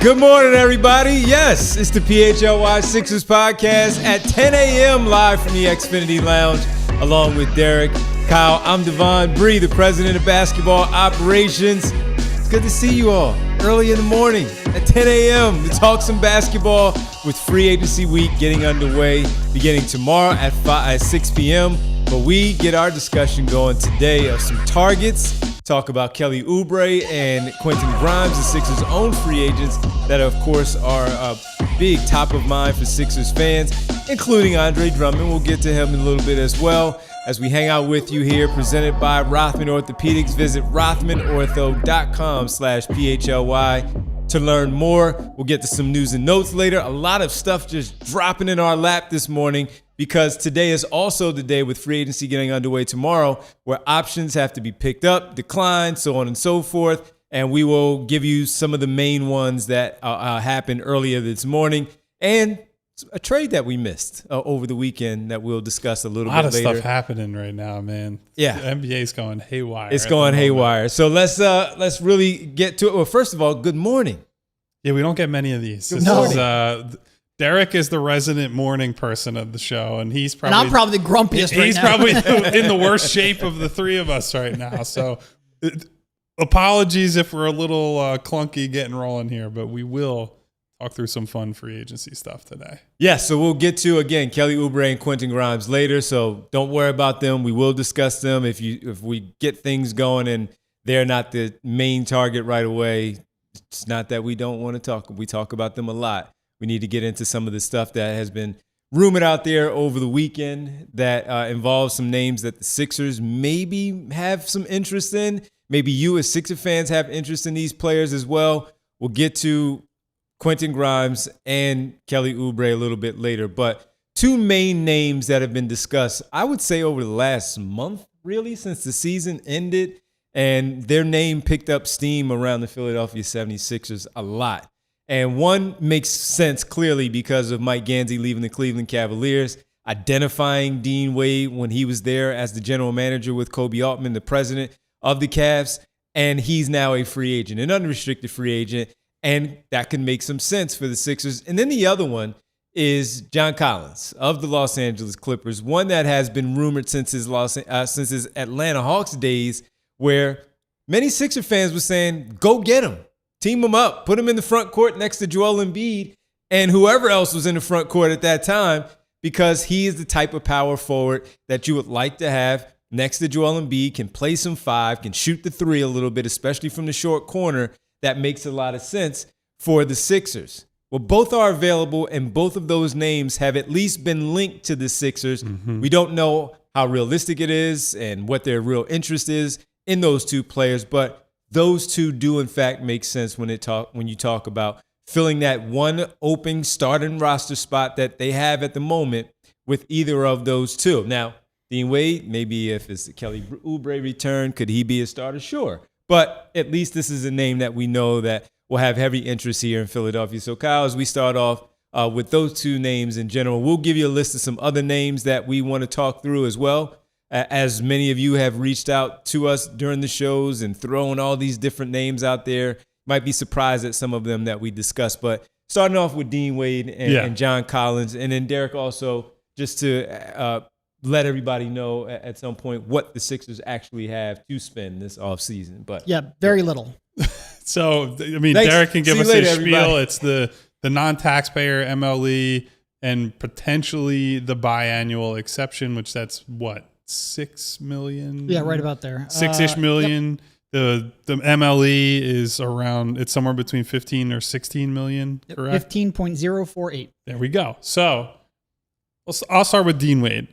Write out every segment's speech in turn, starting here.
Good morning, everybody. Yes, it's the PHLY Sixers podcast at 10 a.m. live from the Xfinity Lounge, along with Derek, Kyle. I'm Devon Bree, the president of basketball operations. It's good to see you all early in the morning at 10 a.m. to talk some basketball with free agency week getting underway beginning tomorrow at 6 p.m. But we get our discussion going today of some targets. Talk about Kelly Oubre and Quentin Grimes, the Sixers' own free agents that, of course, are big top of mind for Sixers fans, including Andre Drummond. We'll get to him in a little bit as well as we hang out with you here, presented by Rothman Orthopedics. Visit rothmanortho.com/PHLY to learn more. We'll get to some news and notes later. A lot of stuff just dropping in our lap this morning, because today is also the day with free agency getting underway tomorrow, where options have to be picked up, declined, so on and so forth. And we will give you some of the main ones that happened earlier this morning, and a trade that we missed over the weekend that we'll discuss a little bit later. A lot of stuff happening right now, man. Yeah. The NBA's going haywire. It's going haywire. So let's really get to it. Well, first of all, good morning. Yeah, we don't get many of these. Derek is the resident morning person of the show, and he's probably... And I'm probably the grumpiest right now. He's probably in the worst shape of the three of us right now. So apologies if we're a little clunky getting rolling here, but we will talk through some fun free agency stuff today. Yeah, so we'll get to, again, Kelly Oubre and Quentin Grimes later, so don't worry about them. We will discuss them if we get things going and they're not the main target right away. It's not that we don't want to talk. We talk about them a lot. We need to get into some of the stuff that has been rumored out there over the weekend that involves some names that the Sixers maybe have some interest in. Maybe you as Sixer fans have interest in these players as well. We'll get to Quentin Grimes and Kelly Oubre a little bit later. But two main names that have been discussed, I would say over the last month, really, since the season ended, and their name picked up steam around the Philadelphia 76ers a lot. And one makes sense clearly because of Mike Gansey leaving the Cleveland Cavaliers, identifying Dean Wade when he was there as the general manager with Kobe Altman, the president of the Cavs, and he's now a free agent, an unrestricted free agent, and that can make some sense for the Sixers. And then the other one is John Collins of the Los Angeles Clippers, one that has been rumored since his Atlanta Hawks days, where many Sixer fans were saying, go get him. Team him up, put him in the front court next to Joel Embiid and whoever else was in the front court at that time, because he is the type of power forward that you would like to have next to Joel Embiid, can play some five, can shoot the three a little bit, especially from the short corner. That makes a lot of sense for the Sixers. Well, both are available, and both of those names have at least been linked to the Sixers. Mm-hmm. We don't know how realistic it is and what their real interest is in those two players, but those two do, in fact, make sense when you talk about filling that one open starting roster spot that they have at the moment with either of those two. Now, Dean Wade, maybe if it's the Kelly Oubre return, could he be a starter? Sure. But at least this is a name that we know that will have heavy interest here in Philadelphia. So, Kyle, as we start off with those two names in general, we'll give you a list of some other names that we want to talk through as well. As many of you have reached out to us during the shows and thrown all these different names out there, might be surprised at some of them that we discussed. But starting off with Dean Wade and John Collins, and then Derek also, just to let everybody know at some point what the Sixers actually have to spend this offseason. But yeah, very little. So, I mean, thanks. Derek can give us a spiel. Everybody. It's the non-taxpayer MLE and potentially the biannual exception, which that's what? 6 million? Yeah, right about there. 6-ish million. Yep. The MLE is around, it's somewhere between 15 or 16 million, correct? 15.048. There we go. So I'll start with Dean Wade.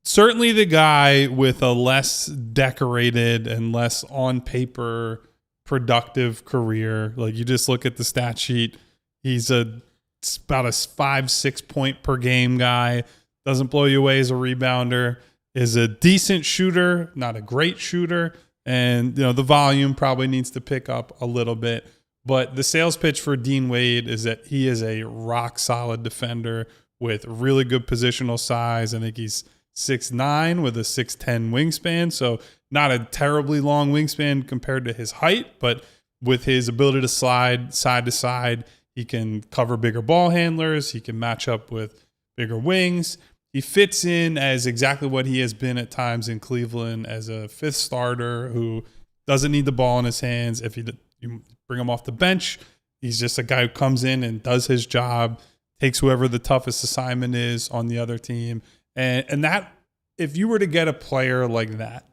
Certainly the guy with a less decorated and less on paper productive career. Like, you just look at the stat sheet. He's about a 5-6 point per game guy. Doesn't blow you away as a rebounder. Is a decent shooter, not a great shooter. And, the volume probably needs to pick up a little bit. But the sales pitch for Dean Wade is that he is a rock solid defender with really good positional size. I think he's 6'9" with a 6'10" wingspan. So not a terribly long wingspan compared to his height, but with his ability to slide side to side, he can cover bigger ball handlers. He can match up with bigger wings. He fits in as exactly what he has been at times in Cleveland as a fifth starter who doesn't need the ball in his hands. If you bring him off the bench, he's just a guy who comes in and does his job, takes whoever the toughest assignment is on the other team. And that, if you were to get a player like that,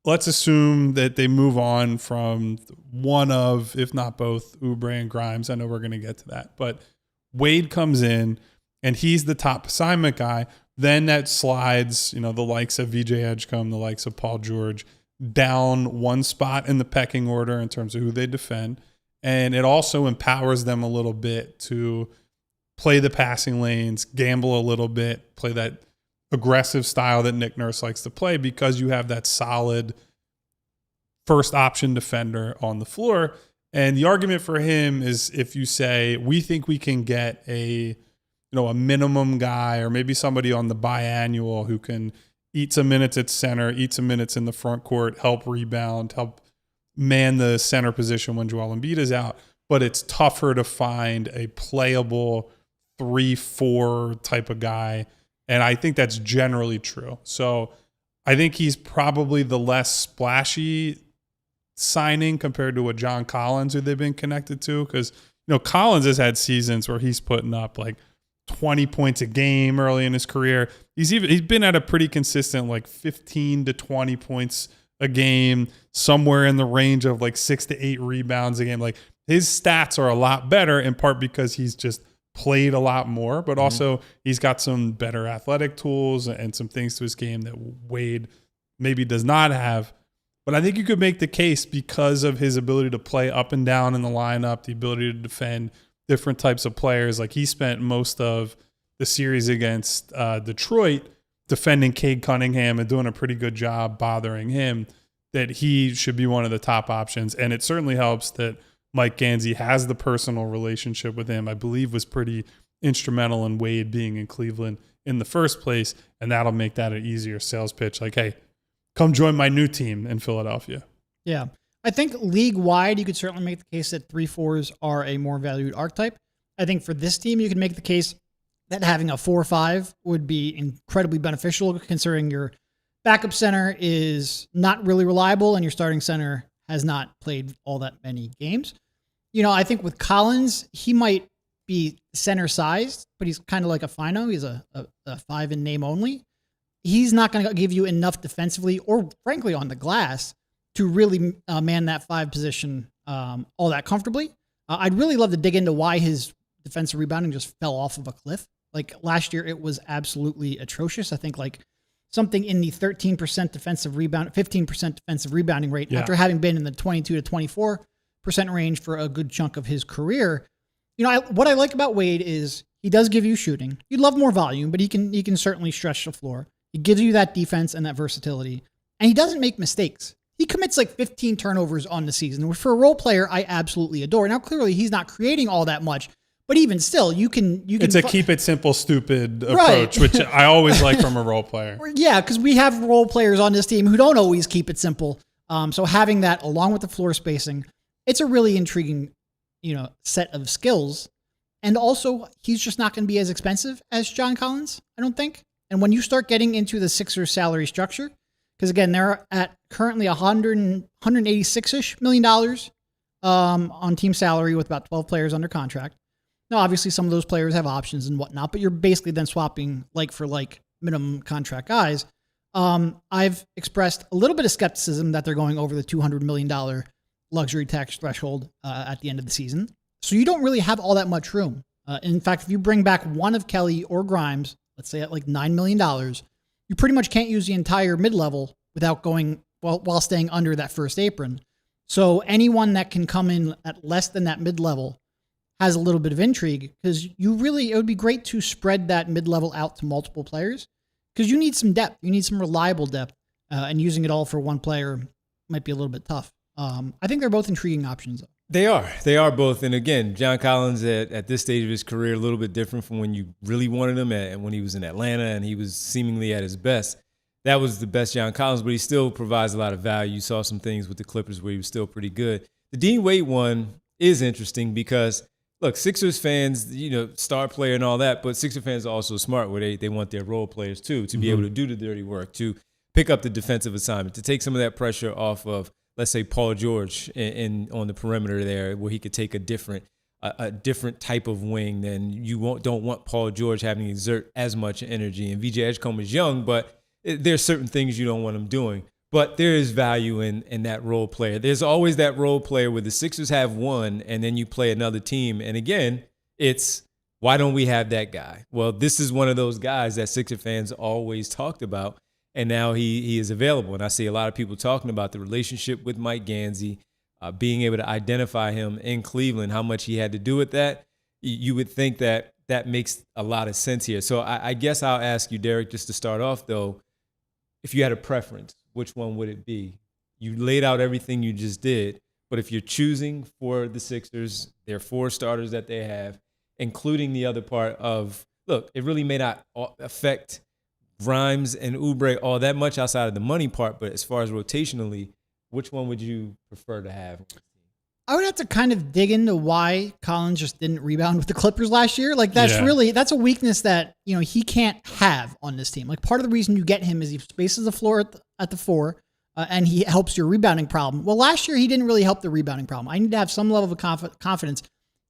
let's assume that they move on from one of, if not both, Oubre and Grimes. I know we're going to get to that. But Wade comes in, and he's the top assignment guy. Then that slides, the likes of VJ Edgecombe, the likes of Paul George, down one spot in the pecking order in terms of who they defend. And it also empowers them a little bit to play the passing lanes, gamble a little bit, play that aggressive style that Nick Nurse likes to play, because you have that solid first option defender on the floor. And the argument for him is, if you say, we think we can get a minimum guy, or maybe somebody on the biannual who can eat some minutes at center, eat some minutes in the front court, help rebound, help man the center position when Joel Embiid is out. But it's tougher to find a playable 3-4 type of guy. And I think that's generally true. So I think he's probably the less splashy signing compared to a John Collins, who they've been connected to. Because, Collins has had seasons where he's putting up like 20 points a game early in his career. He's been at a pretty consistent like 15 to 20 points a game, somewhere in the range of like 6 to 8 rebounds a game. Like, his stats are a lot better, in part because he's just played a lot more, but also he's got some better athletic tools and some things to his game that Wade maybe does not have. But I think you could make the case, because of his ability to play up and down in the lineup, the ability to defend different types of players. Like, he spent most of the series against Detroit defending Cade Cunningham and doing a pretty good job bothering him, that he should be one of the top options. And it certainly helps that Mike Gansey has the personal relationship with him. I believe was pretty instrumental in Wade being in Cleveland in the first place, and that'll make that an easier sales pitch. Like, hey, come join my new team in Philadelphia. Yeah. I think league-wide, you could certainly make the case that 3-4s are a more valued archetype. I think for this team, you can make the case that having a 4-5 would be incredibly beneficial, considering your backup center is not really reliable and your starting center has not played all that many games. I think with Collins, he might be center sized, but he's kind of like a Fino. He's a 5 in name only. He's not going to give you enough defensively, or frankly on the glass, to really man that 5 position all that comfortably. I'd really love to dig into why his defensive rebounding just fell off of a cliff. Like, last year, it was absolutely atrocious. I think like something in the 13% defensive rebound, 15% defensive rebounding rate, after having been in the 22 to 24% range for a good chunk of his career. What I like about Wade is he does give you shooting. You'd love more volume, but he can certainly stretch the floor. He gives you that defense and that versatility, and he doesn't make mistakes. He commits like 15 turnovers on the season, which for a role player, I absolutely adore. Now, clearly, he's not creating all that much, but even still, you can. It's a keep it simple, stupid approach, which I always like from a role player. Yeah, because we have role players on this team who don't always keep it simple. So having that along with the floor spacing, it's a really intriguing, set of skills. And also, he's just not going to be as expensive as John Collins, I don't think. And when you start getting into the Sixers salary structure, because again, they're at currently $186-ish million on team salary with about 12 players under contract. Now, obviously, some of those players have options and whatnot, but you're basically then swapping like for like minimum contract guys. I've expressed a little bit of skepticism that they're going over the $200 million luxury tax threshold at the end of the season. So you don't really have all that much room. In fact, if you bring back one of Kelly or Grimes, let's say at like $9 million, you pretty much can't use the entire mid-level without going, while staying under that first apron. So anyone that can come in at less than that mid-level has a little bit of intrigue, because it would be great to spread that mid-level out to multiple players, because you need some depth. You need some reliable depth, and using it all for one player might be a little bit tough. I think they're both intriguing options. They are both. And again, John Collins at this stage of his career, a little bit different from when you really wanted him and when he was in Atlanta and he was seemingly at his best. That was the best John Collins, but he still provides a lot of value. You saw some things with the Clippers where he was still pretty good. The Dean Wade one is interesting because, look, Sixers fans, star player and all that, but Sixers fans are also smart where they want their role players too to be able to do the dirty work, to pick up the defensive assignment, to take some of that pressure off of, let's say, Paul George on the perimeter there, where he could take a different type of wing. Then you don't want Paul George having to exert as much energy. And VJ Edgecombe is young, but there's certain things you don't want him doing. But there is value in that role player. There's always that role player where the Sixers have one and then you play another team. And again, it's why don't we have that guy? Well, this is one of those guys that Sixer fans always talked about, and now he is available. And I see a lot of people talking about the relationship with Mike Gansey, being able to identify him in Cleveland, how much he had to do with that. You would think that makes a lot of sense here. So I guess I'll ask you, Derek, just to start off, though, if you had a preference, which one would it be? You laid out everything you just did, but if you're choosing for the Sixers, their 4 starters that they have, including the other part of, look, it really may not affect Grimes and Oubre all that much outside of the money part, but as far as rotationally, which one would you prefer to have? I would have to kind of dig into why Collins just didn't rebound with the Clippers last year. Like that's a weakness that, he can't have on this team. Like part of the reason you get him is he spaces the floor at the 4 and he helps your rebounding problem. Well, last year he didn't really help the rebounding problem. I need to have some level of confidence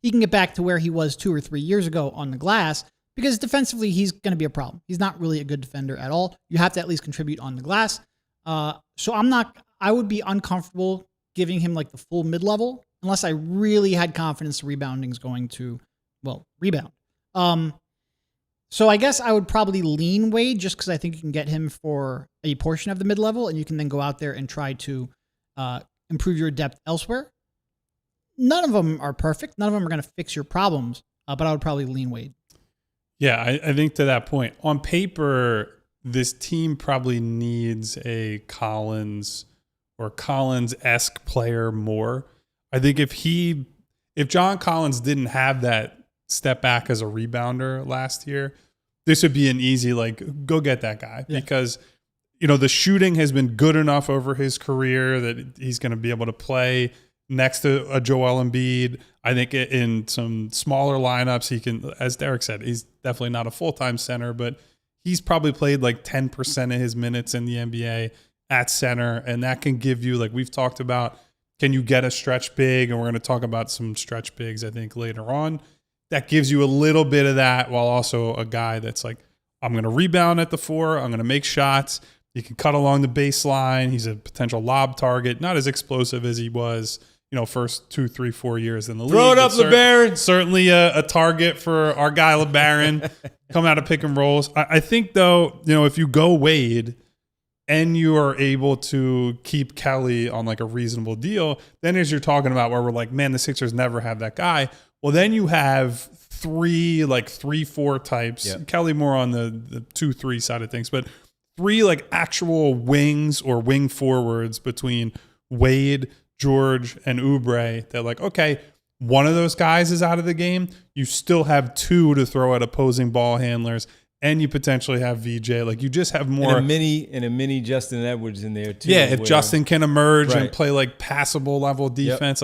he can get back to where he was 2 or 3 years ago on the glass, because defensively he's going to be a problem. He's not really a good defender at all. You have to at least contribute on the glass. So I would be uncomfortable giving him like the full mid-level unless I really had confidence the rebounding is going to, rebound. So I guess I would probably lean Wade just because I think you can get him for a portion of the mid-level and you can then go out there and try to improve your depth elsewhere. None of them are perfect. None of them are going to fix your problems, but I would probably lean Wade. Yeah, I think to that point, on paper, this team probably needs a Collins or Collins-esque player more. I think if John Collins didn't have that step back as a rebounder last year, this would be an easy, go get that guy. Yeah. Because, the shooting has been good enough over his career that he's going to be able to play next to a Joel Embiid. I think in some smaller lineups, he can, as Derek said, he's definitely not a full-time center, but he's probably played 10% of his minutes in the NBA at center, and that can give you, we've talked about, can you get a stretch big? And we're going to talk about some stretch bigs, I think, later on. That gives you a little bit of that while also a guy that's I'm going to rebound at the 4. I'm going to make shots. He can cut along the baseline. He's a potential lob target, not as explosive as he was, first 2, 3, 4 years in the league. Throw it up, LeBaron. Certainly a target for our guy, LeBaron, come out of pick and rolls. I think, though, if you go Wade and you are able to keep Kelly on a reasonable deal, then as you're talking about where we're man, the Sixers never have that guy. Well, then you have 3, 3-4 types. Yep. Kelly more on the 2-3 side of things, but 3 actual wings or wing forwards between Wade, George, and Oubre. They're okay, one of those guys is out of the game. You still have 2 to throw at opposing ball handlers, and you potentially have VJ. You just have more. And a mini Justin Edwards in there too. Yeah, if Justin can emerge and play passable level defense,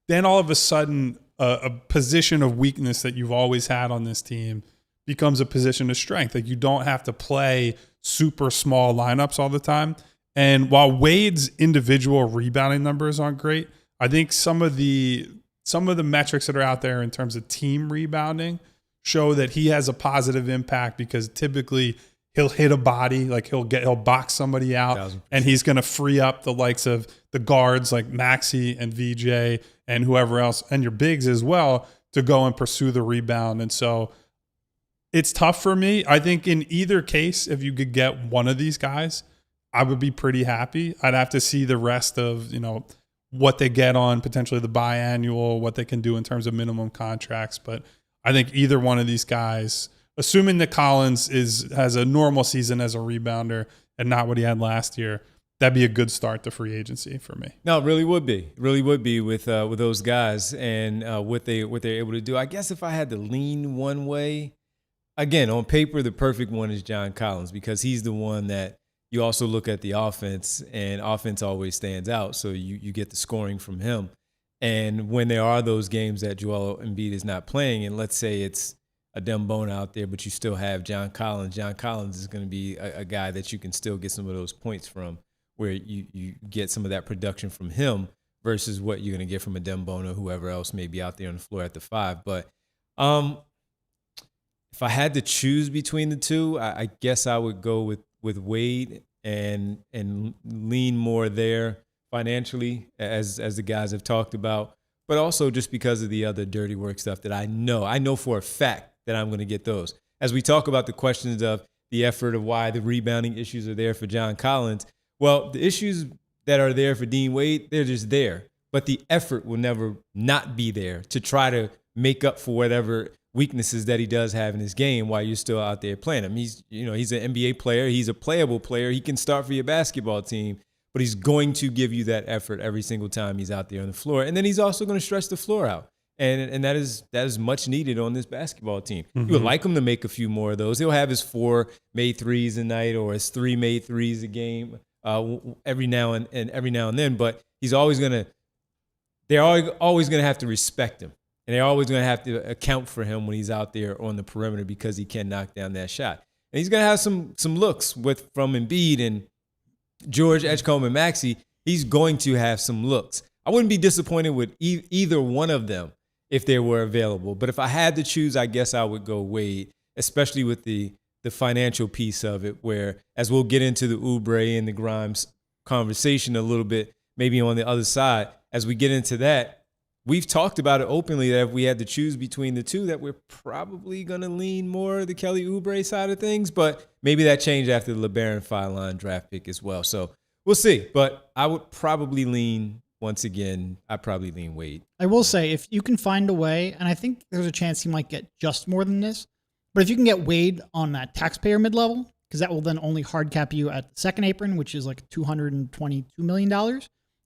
then all of a sudden a position of weakness that you've always had on this team becomes a position of strength. You don't have to play super small lineups all the time. And while Wade's individual rebounding numbers aren't great, I think some of the metrics that are out there in terms of team rebounding show that he has a positive impact, because typically he'll hit a body, he'll box somebody out, 1,000%. And he's going to free up the likes of the guards like Maxey and VJ and whoever else, and your bigs as well, to go and pursue the rebound. And so it's tough for me. I think in either case, if you could get one of these guys, I would be pretty happy. I'd have to see the rest of, what they get on potentially the biannual, what they can do in terms of minimum contracts. But I think either one of these guys, assuming that Collins has a normal season as a rebounder and not what he had last year, that'd be a good start to free agency for me. No, it really would be. It really would be with those guys and what they're able to do. I guess if I had to lean one way, again, on paper, the perfect one is John Collins, because he's the one that you also look at the offense, and offense always stands out. So you get the scoring from him. And when there are those games that Joel Embiid is not playing, and let's say it's a Dembona out there, but you still have John Collins. John Collins is going to be a guy that you can still get some of those points from, where you get some of that production from him versus what you're going to get from a Dembona, whoever else may be out there on the floor at the 5. But if I had to choose between the two, I guess I would go with Wade and lean more there financially, as the guys have talked about, but also just because of the other dirty work stuff that I know for a fact that I'm going to get those. As we talk about the questions of the effort of why the rebounding issues are there for John Collins, well, the issues that are there for Dean Wade, they're just there, but the effort will never not be there to try to make up for whatever weaknesses that he does have in his game while you're still out there playing him. He's an NBA player. He's a playable player. He can start for your basketball team, but he's going to give you that effort every single time he's out there on the floor. And then he's also going to stretch the floor out. And that is much needed on this basketball team. Mm-hmm. You would like him to make a few more of those. He'll have his 4 made threes a night or his 3 made threes a game every now and then, but he's always going to – they're always going to have to respect him. And they're always going to have to account for him when he's out there on the perimeter because he can knock down that shot. And he's going to have some looks from Embiid and George, Edgecombe, and Maxey. He's going to have some looks. I wouldn't be disappointed with either one of them if they were available. But if I had to choose, I guess I would go Wade, especially with the financial piece of it, where, as we'll get into the Oubre and the Grimes conversation a little bit, maybe on the other side, as we get into that, we've talked about it openly that if we had to choose between the two, that we're probably going to lean more the Kelly Oubre side of things, but maybe that changed after the LeBaron Fine draft pick as well. So we'll see. But I would probably lean, once again, Wade. I will say, if you can find a way, and I think there's a chance he might get just more than this, but if you can get Wade on that taxpayer mid-level, because that will then only hard cap you at the second apron, which is like $222 million, and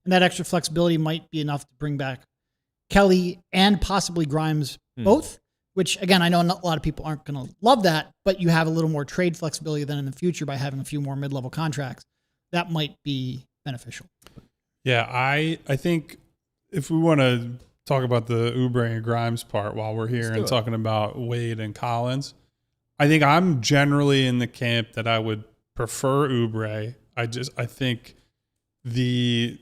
that extra flexibility might be enough to bring back Kelly and possibly Grimes both, which, again, I know a lot of people aren't going to love that, but you have a little more trade flexibility than in the future by having a few more mid-level contracts. That might be beneficial. Yeah, I think if we want to talk about the Oubre and Grimes part while we're here and talking about Wade and Collins, I think I'm generally in the camp that I would prefer Oubre. I think the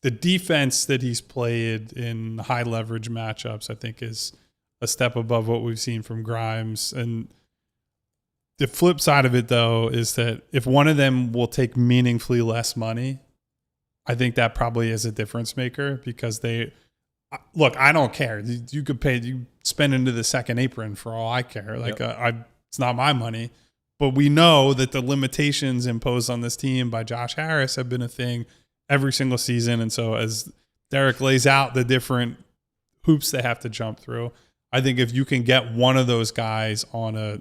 defense that he's played in high leverage matchups, I think, is a step above what we've seen from Grimes. And the flip side of it, though, is that if one of them will take meaningfully less money, I think that probably is a difference maker, because look, I don't care. You could you spend into the second apron for all I care. It's not my money. But we know that the limitations imposed on this team by Josh Harris have been a thing every single season. And so as Derek lays out the different hoops they have to jump through, I think if you can get one of those guys on a,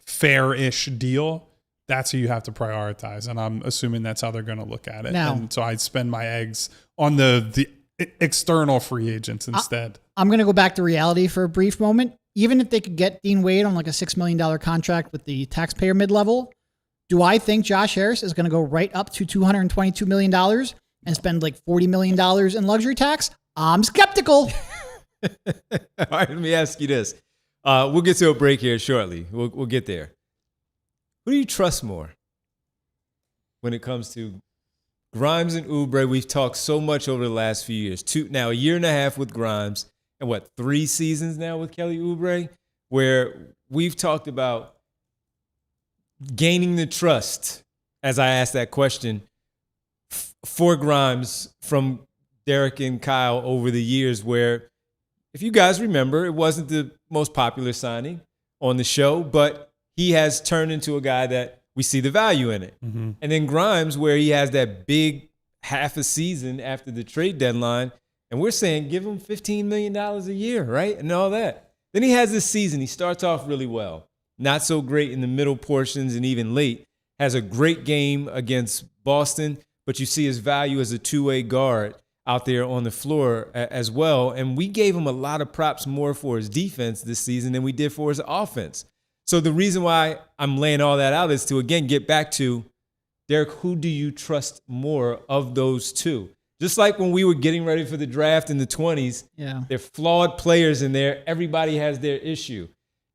fair-ish deal, that's who you have to prioritize. And I'm assuming that's how they're going to look at it. Now, and so I'd spend my eggs on the external free agents instead. I'm going to go back to reality for a brief moment. Even if they could get Dean Wade on like a $6 million contract with the taxpayer mid-level, do I think Josh Harris is going to go right up to $222 million and spend like $40 million in luxury tax? I'm skeptical. All right, let me ask you this. We'll get to a break here shortly. We'll get there. Who do you trust more when it comes to Grimes and Oubre? We've talked so much over the last few years. A year and a half with Grimes, and 3 seasons now with Kelly Oubre, where we've talked about gaining the trust, as I asked that question, for Grimes from Derek and Kyle over the years, where, if you guys remember, it wasn't the most popular signing on the show, but he has turned into a guy that we see the value in it. Mm-hmm. And then Grimes, where he has that big half a season after the trade deadline, and we're saying give him $15 million a year, right? And all that. Then he has this season. He starts off really well. Not so great in the middle portions and even late. Has a great game against Boston, but you see his value as a two-way guard out there on the floor as well. And we gave him a lot of props more for his defense this season than we did for his offense. So the reason why I'm laying all that out is to, again, get back to, Derek, who do you trust more of those two? Just like when we were getting ready for the draft in the 20s, they're flawed players in there. Everybody has their issue.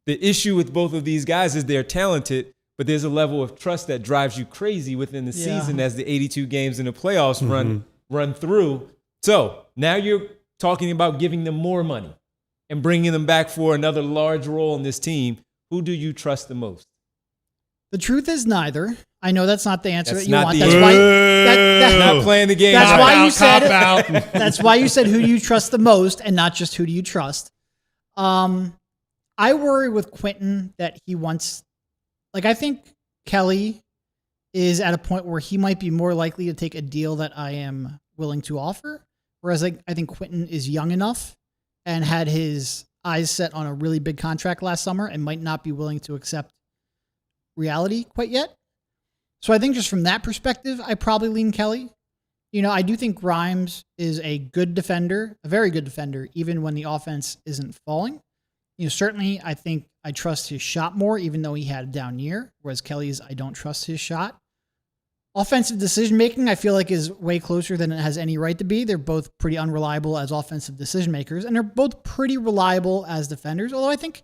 The issue with both of these guys is they're talented, but there's a level of trust that drives you crazy within the season as the 82 games in the playoffs run through. So now you're talking about giving them more money and bringing them back for another large role in this team. Who do you trust the most? The truth is neither. I know that's not the answer that you not want. the That's why not playing the game. That's why you said out. That's why you said who do you trust the most and not just who do you trust. I worry with Quentin that he wants, like, I think Kelly is at a point where he might be more likely to take a deal that I am willing to offer. Whereas I think Quentin is young enough and had his eyes set on a really big contract last summer and might not be willing to accept reality quite yet. So I think just from that perspective, I probably lean Kelly. You know, I do think Grimes is a good defender, a very good defender, even when the offense isn't falling. You know, certainly I think I trust his shot more, even though he had a down year, whereas Kelly's, I don't trust his shot. Offensive decision-making, I feel like, is way closer than it has any right to be. They're both pretty unreliable as offensive decision-makers, and they're both pretty reliable as defenders, although I think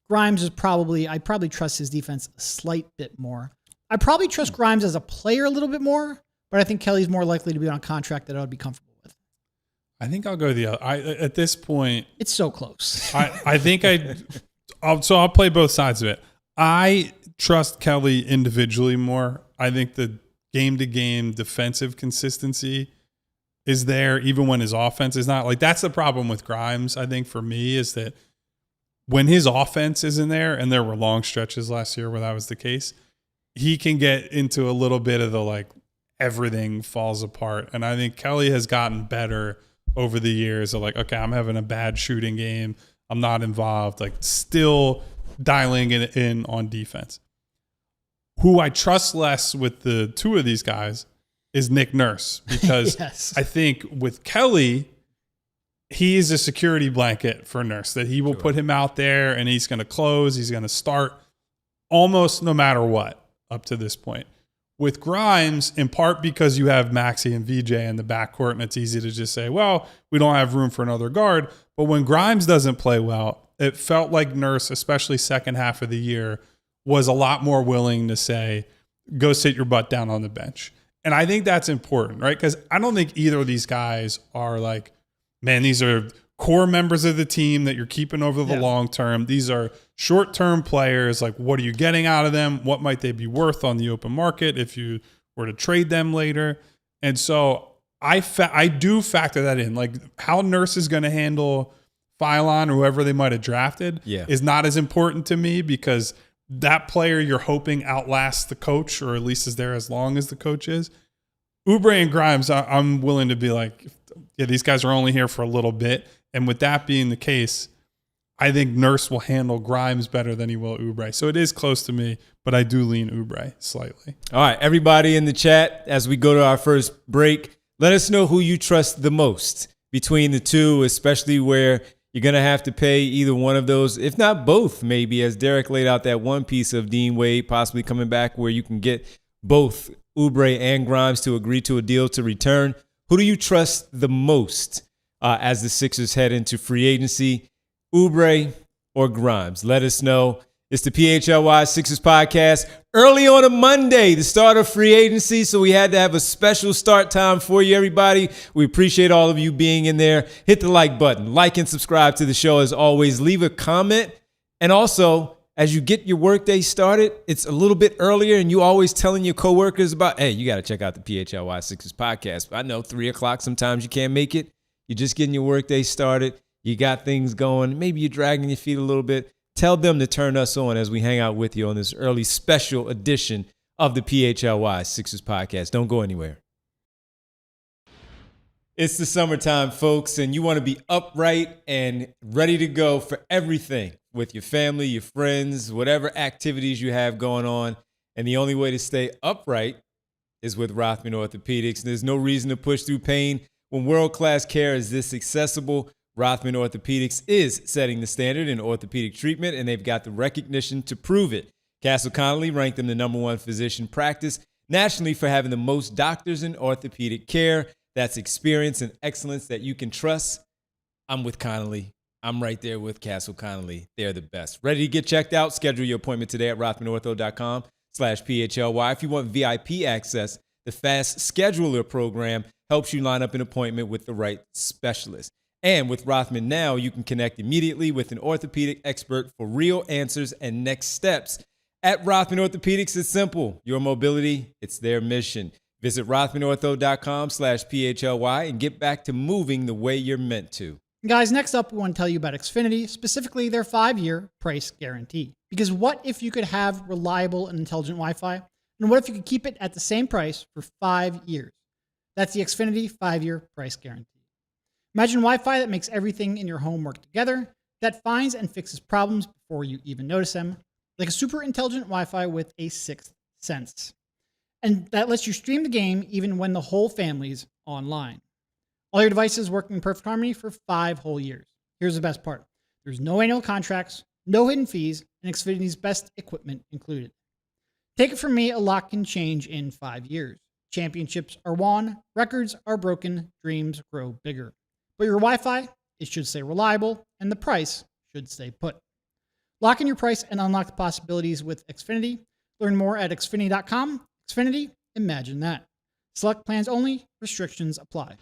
Grimes is I probably trust his defense a slight bit more. I probably trust Grimes as a player a little bit more, but I think Kelly's more likely to be on a contract that I would be comfortable with. I think I'll go the other. At this point, it's so close. I think I'll play both sides of it. I trust Kelly individually more. I think the game-to-game defensive consistency is there, even when his offense is not. Like, that's the problem with Grimes, I think, for me, is that when his offense isn't there, and there were long stretches last year where that was the case, he can get into a little bit of the, like, everything falls apart. And I think Kelly has gotten better over the years of, like, okay, I'm having a bad shooting game, I'm not involved, like, still dialing it in on defense. Who I trust less with the two of these guys is Nick Nurse, because I think with Kelly, he is a security blanket for Nurse, that he will put him out there and he's going to close, he's going to start almost no matter what up to this point. With Grimes, in part because you have Maxey and VJ in the backcourt, and it's easy to just say, well, we don't have room for another guard. But when Grimes doesn't play well, it felt like Nurse, especially second half of the year, was a lot more willing to say, go sit your butt down on the bench. And I think that's important, right? Because I don't think either of these guys are like, man, these are core members of the team that you're keeping over the long term. These are short-term players. Like, what are you getting out of them? What might they be worth on the open market if you were to trade them later? And so I do factor that in. Like, how Nurse is going to handle Phylon or whoever they might have drafted is not as important to me, because that player you're hoping outlasts the coach, or at least is there as long as the coach is. Oubre and Grimes, I'm willing to be like, yeah, these guys are only here for a little bit. And with that being the case, I think Nurse will handle Grimes better than he will Oubre. So it is close to me, but I do lean Oubre slightly. All right, everybody in the chat, as we go to our first break, let us know who you trust the most between the two, especially where you're going to have to pay either one of those, if not both, maybe, as Derek laid out that one piece of Dean Wade possibly coming back where you can get both Oubre and Grimes to agree to a deal to return. Who do you trust the most as the Sixers head into free agency, Oubre or Grimes? Let us know. It's the PHLY Sixers podcast. Early on a Monday, the start of free agency, so we had to have a special start time for you, everybody. We appreciate all of you being in there. Hit the like button. Like and subscribe to the show as always. Leave a comment. And also, as you get your workday started, it's a little bit earlier, and you always telling your coworkers about, hey, you got to check out the PHLY Sixers podcast. I know 3 o'clock, sometimes you can't make it. You're just getting your workday started. You got things going. Maybe you're dragging your feet a little bit. Tell them to turn us on as we hang out with you on this early special edition of the PHLY Sixers podcast. Don't go anywhere. It's the summertime, folks, and you want to be upright and ready to go for everything with your family, your friends, whatever activities you have going on. And the only way to stay upright is with Rothman Orthopedics. There's no reason to push through pain when world-class care is this accessible. Rothman Orthopedics is setting the standard in orthopedic treatment, and they've got the recognition to prove it. Castle Connolly ranked them the #1 physician practice nationally for having the most doctors in orthopedic care. that's experience and excellence that you can trust, I'm with Connolly. I'm right there with Castle Connolly. They're the best. Ready to get checked out? Schedule your appointment today at rothmanortho.com/PHLY. If you want VIP access, the Fast Scheduler program helps you line up an appointment with the right specialist. And with Rothman Now, you can connect immediately with an orthopedic expert for real answers and next steps. At Rothman Orthopedics, it's simple. Your mobility, it's their mission. Visit rothmanortho.com/PHLY and get back to moving the way you're meant to. Guys, next up, we want to tell you about Xfinity, specifically their 5-year price guarantee. Because what if you could have reliable and intelligent Wi-Fi? And what if you could keep it at the same price for 5 years? That's the Xfinity 5-year price guarantee. Imagine Wi-Fi that makes everything in your home work together, that finds and fixes problems before you even notice them, like a super intelligent Wi-Fi with a sixth sense. And that lets you stream the game even when the whole family's online. All your devices work in perfect harmony for 5 whole years. Here's the best part. There's no annual contracts, no hidden fees, and Xfinity's best equipment included. Take it from me, a lot can change in 5 years. Championships are won, records are broken, dreams grow bigger. But your Wi-Fi, it should stay reliable, and the price should stay put. Lock in your price and unlock the possibilities with Xfinity. Learn more at Xfinity.com. Xfinity, imagine that. Select plans only, restrictions apply.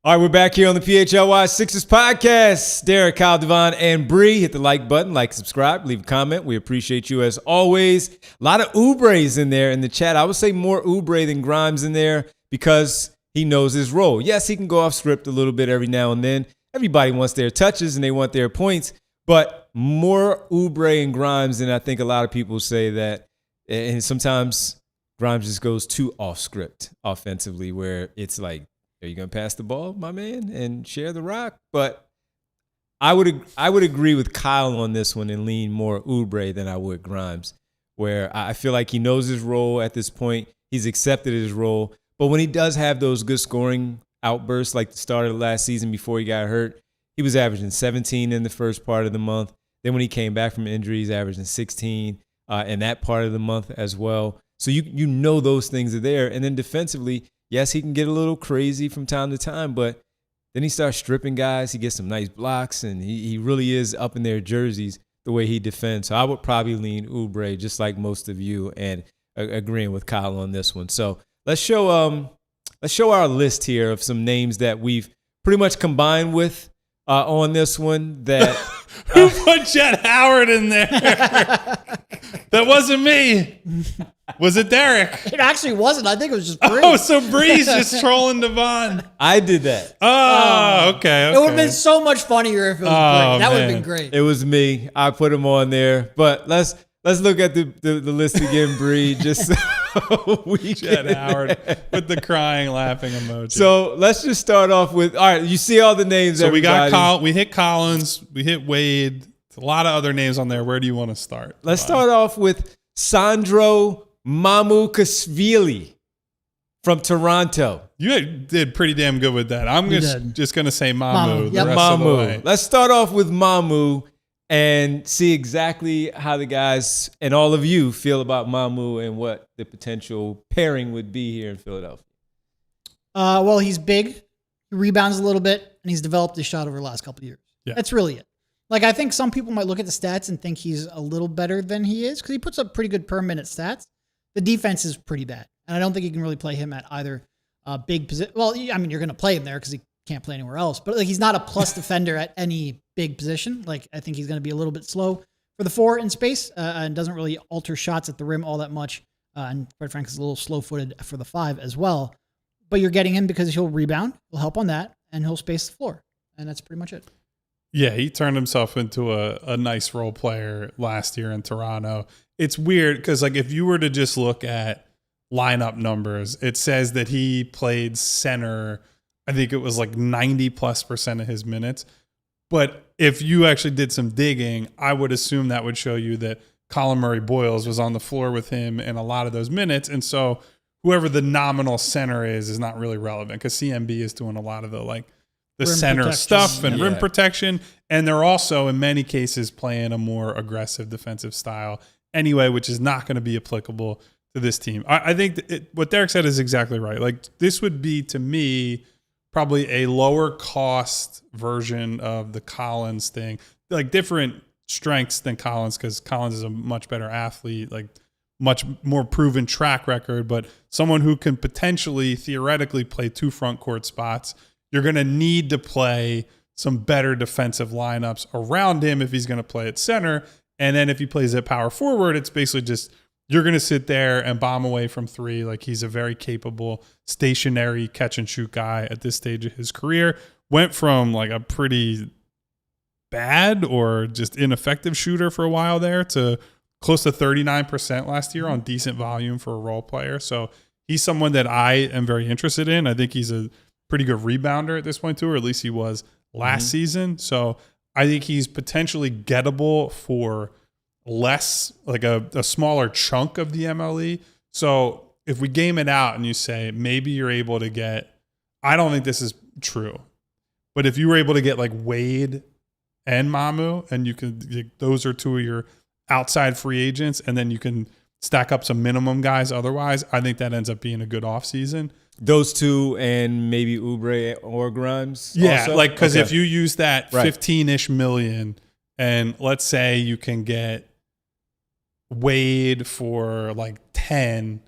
All right, we're back here on the PHLY Sixers podcast. Derek, Kyle, Devon, and Bree. Hit the like button, like, subscribe, leave a comment. We appreciate you as always. A lot of Oubre's in there in the chat. I would say more Oubre than Grimes in there because he knows his role. Yes, he can go off script a little bit every now and then. Everybody wants their touches and they want their points, but more Oubre and Grimes than I think a lot of people say that. And sometimes Grimes just goes too off script offensively where it's like, are you going to pass the ball, my man, and share the rock? But I would agree with Kyle on this one and lean more Oubre than I would Grimes, where I feel like he knows his role at this point. He's accepted his role. But when he does have those good scoring outbursts like the start of the last season before he got hurt, he was averaging 17 in the first part of the month. Then when he came back from injury, he's averaging 16 in that part of the month as well. So you know those things are there. And then defensively, yes, he can get a little crazy from time to time, but then he starts stripping guys. He gets some nice blocks, and he really is up in their jerseys the way he defends. So I would probably lean Oubre just like most of you and agreeing with Kyle on this one. So let's show our list here of some names that we've pretty much combined with on this one. That who put Jet Howard in there? That wasn't me. Was it Derek? It actually wasn't. I think it was just Bree. Oh, so Bree's just trolling Devon. I did that. Oh, okay. It would have been so much funnier if it was Bree. That would have been great. It was me. I put him on there. But let's look at the list again, Bree. Just so we Jet Howard with the crying, laughing emoji. So let's just start off with, all right, you see all the names. So everybody. we hit Collins, we hit Wade. A lot of other names on there. Where do you want to start? Let's start off with Sandro Mamu from Toronto. You did pretty damn good with that. I'm just going to say Mamu. Yep. Mamu. Let's start off with Mamu and see exactly how the guys and all of you feel about Mamu and what the potential pairing would be here in Philadelphia. Well, he's big. He rebounds a little bit, and he's developed his shot over the last couple of years. Yeah. That's really it. Like, I think some people might look at the stats and think he's a little better than he is because he puts up pretty good per minute stats. The defense is pretty bad, and I don't think you can really play him at either big position. Well, I mean, you're going to play him there because he can't play anywhere else, but like he's not a plus defender at any big position. Like, I think he's going to be a little bit slow for the 4 in space and doesn't really alter shots at the rim all that much. And quite frankly, he's a little slow-footed for the 5 as well. But you're getting him because he'll rebound, he'll help on that, and he'll space the floor. And that's pretty much it. Yeah, he turned himself into a nice role player last year in Toronto. It's weird because, like, if you were to just look at lineup numbers, it says that he played center. I think it was like 90+% of his minutes. But if you actually did some digging, I would assume that would show you that Colin Murray-Boyles was on the floor with him in a lot of those minutes. And so whoever the nominal center is not really relevant because CMB is doing a lot of the rim center protection stuff and rim protection. And they're also, in many cases, playing a more aggressive defensive style anyway, which is not going to be applicable to this team. I think what Derek said is exactly right. Like, this would be, to me, probably a lower cost version of the Collins thing. Like, different strengths than Collins, because Collins is a much better athlete, like much more proven track record, but someone who can potentially, theoretically, play 2 front court spots. You're going to need to play some better defensive lineups around him if he's going to play at center. And then if he plays at power forward, it's basically just you're going to sit there and bomb away from 3. Like, he's a very capable, stationary catch and shoot guy at this stage of his career. Went from like a pretty bad or just ineffective shooter for a while there to close to 39% last year on decent volume for a role player. So he's someone that I am very interested in. I think he's a pretty good rebounder at this point too, or at least he was last season. So I think he's potentially gettable for less, like a smaller chunk of the MLE. So if we game it out and you say maybe you're able to get, I don't think this is true, but if you were able to get like Wade and Mamu, and you can, those are 2 of your outside free agents, and then you can stack up some minimum guys otherwise, I think that ends up being a good offseason. Those 2 and maybe Oubre or Grimes? Yeah, also? like, because Okay. if you use that 15-ish million, and let's say you can get Wade for like 10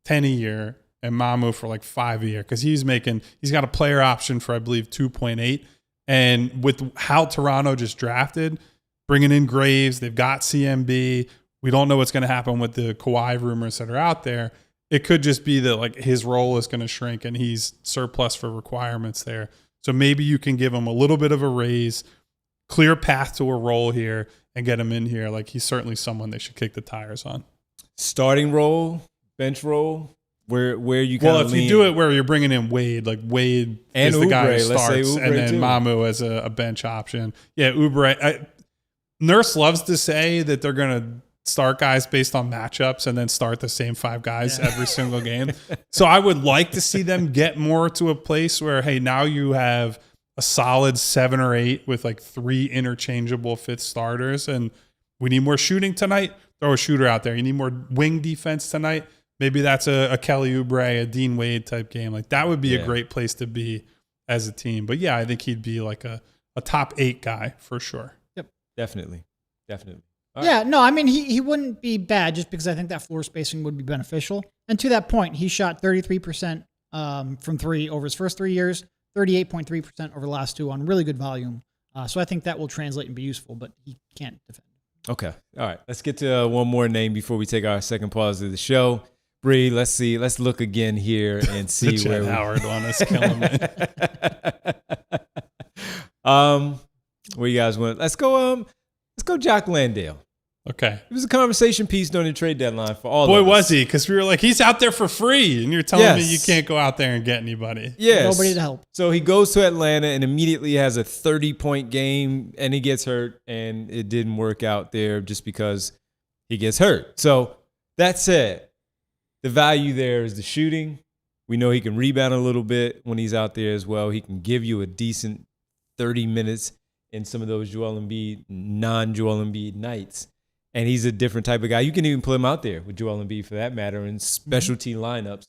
a year, and Mamu for like 5 a year, because he's got a player option for, I believe, 2.8. And with how Toronto just drafted, bringing in Graves, they've got CMB. We don't know what's going to happen with the Kawhi rumors that are out there. It could just be that like his role is going to shrink and he's surplus for requirements there. So maybe you can give him a little bit of a raise, clear path to a role here, and get him in here. Like, he's certainly someone they should kick the tires on. Starting role, bench role, where you kind of if you do it where you're bringing in Wade, like Wade and is the guy who Oubre, let's say starts, Oubre and then too. Mamu as a bench option. Yeah, Oubre. Nurse loves to say that they're going to start guys based on matchups and then start the same 5 guys every single game. So I would like to see them get more to a place where, hey, now you have a solid 7 or 8 with like 3 interchangeable 5th starters, and we need more shooting tonight. Throw a shooter out there. You need more wing defense tonight. Maybe that's a Kelly Oubre, a Dean Wade type game. Like, that would be a great place to be as a team. But yeah, I think he'd be like a top 8 guy for sure. Yep. Definitely. Yeah, no, I mean, he wouldn't be bad just because I think that floor spacing would be beneficial. And to that point, he shot 33% from 3 over his first 3 years, 38.3% over the last 2 on really good volume. So I think that will translate and be useful, but he can't defend. Okay. All right. Let's get to one more name before we take our second pause of the show. Bree, let's see. Let's look again here and see Chet where Howard one is killing me. Where you guys went? Let's go Jock Landale. Okay. It was a conversation piece during the trade deadline for all Boy, of us. was he, because we were like, he's out there for free, and you're telling me you can't go out there and get anybody. Yes. Nobody to help. So he goes to Atlanta and immediately has a 30-point game, and he gets hurt, and it didn't work out there just because he gets hurt. So that said, the value there is the shooting. We know he can rebound a little bit when he's out there as well. He can give you a decent 30 minutes in some of those Joel Embiid, non-Joel Embiid nights. And he's a different type of guy. You can even put him out there with Joel Embiid for that matter in specialty lineups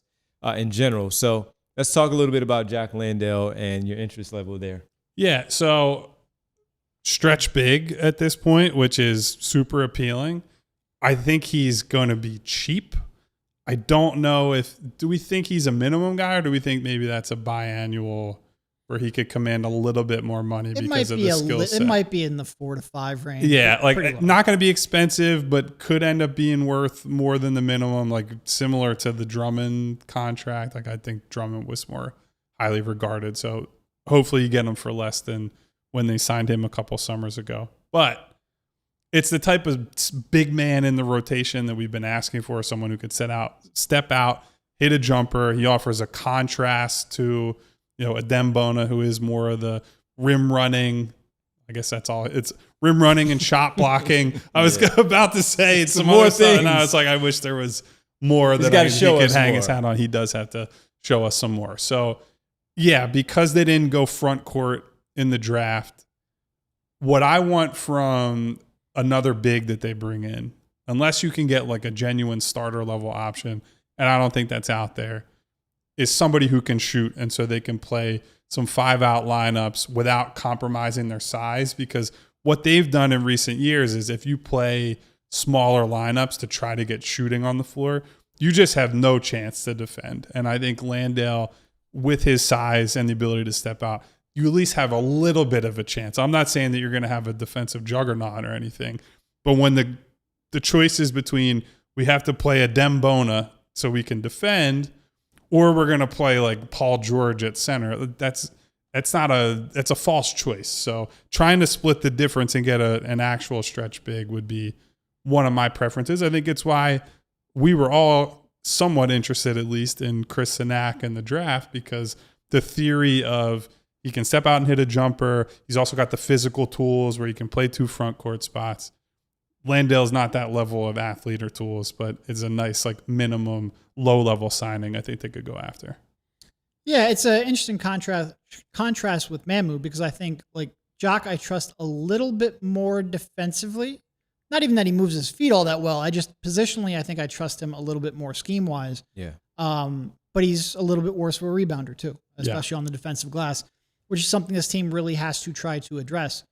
in general. So let's talk a little bit about Jock Landale and your interest level there. Yeah, so stretch big at this point, which is super appealing. I think he's going to be cheap. I don't know do we think he's a minimum guy, or do we think maybe that's a biannual where he could command a little bit more money because of the skill set? It might be in the 4 to 5 range. Yeah, like Pretty low. not going to be expensive, but could end up being worth more than the minimum, like similar to the Drummond contract. Like, I think Drummond was more highly regarded. So hopefully you get him for less than when they signed him a couple summers ago. But it's the type of big man in the rotation that we've been asking for, someone who could step out, hit a jumper. He offers a contrast to, a Dembona, who is more of the rim running. I guess that's all. It's rim running and shot blocking. I was about to say some more things. And I was like, I wish there was more that he could hang his hat on. He does have to show us some more. So, yeah, because they didn't go front court in the draft, what I want from another big that they bring in unless you can get like a genuine starter level option, and I don't think that's out there, is somebody who can shoot, and so they can play some 5-out lineups without compromising their size. Because what they've done in recent years is if you play smaller lineups to try to get shooting on the floor, you just have no chance to defend. And I think Landale, with his size and the ability to step out, you at least have a little bit of a chance. I'm not saying that you're going to have a defensive juggernaut or anything, but when the choice is between we have to play a Dembona so we can defend, or we're going to play like Paul George at center, that's a false choice. So trying to split the difference and get an actual stretch big would be one of my preferences. I think it's why we were all somewhat interested, at least, in Chris Sinak in the draft, because the theory of he can step out and hit a jumper. He's also got the physical tools where he can play 2 front court spots. Landale's not that level of athlete or tools, but it's a nice like minimum low-level signing I think they could go after. Yeah, it's an interesting contrast with Mamu, because I think like Jock I trust a little bit more defensively. Not even that he moves his feet all that well. I just positionally I think I trust him a little bit more scheme-wise. Yeah. But he's a little bit worse of a rebounder too, especially on the defensive glass, which is something this team really has to try to address.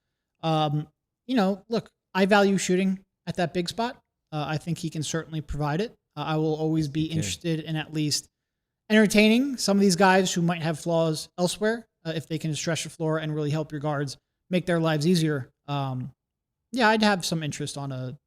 Look, I value shooting at that big spot. I think he can certainly provide it. I will always be interested in at least entertaining some of these guys who might have flaws elsewhere, if they can stretch the floor and really help your guards make their lives easier. I'd have some interest on a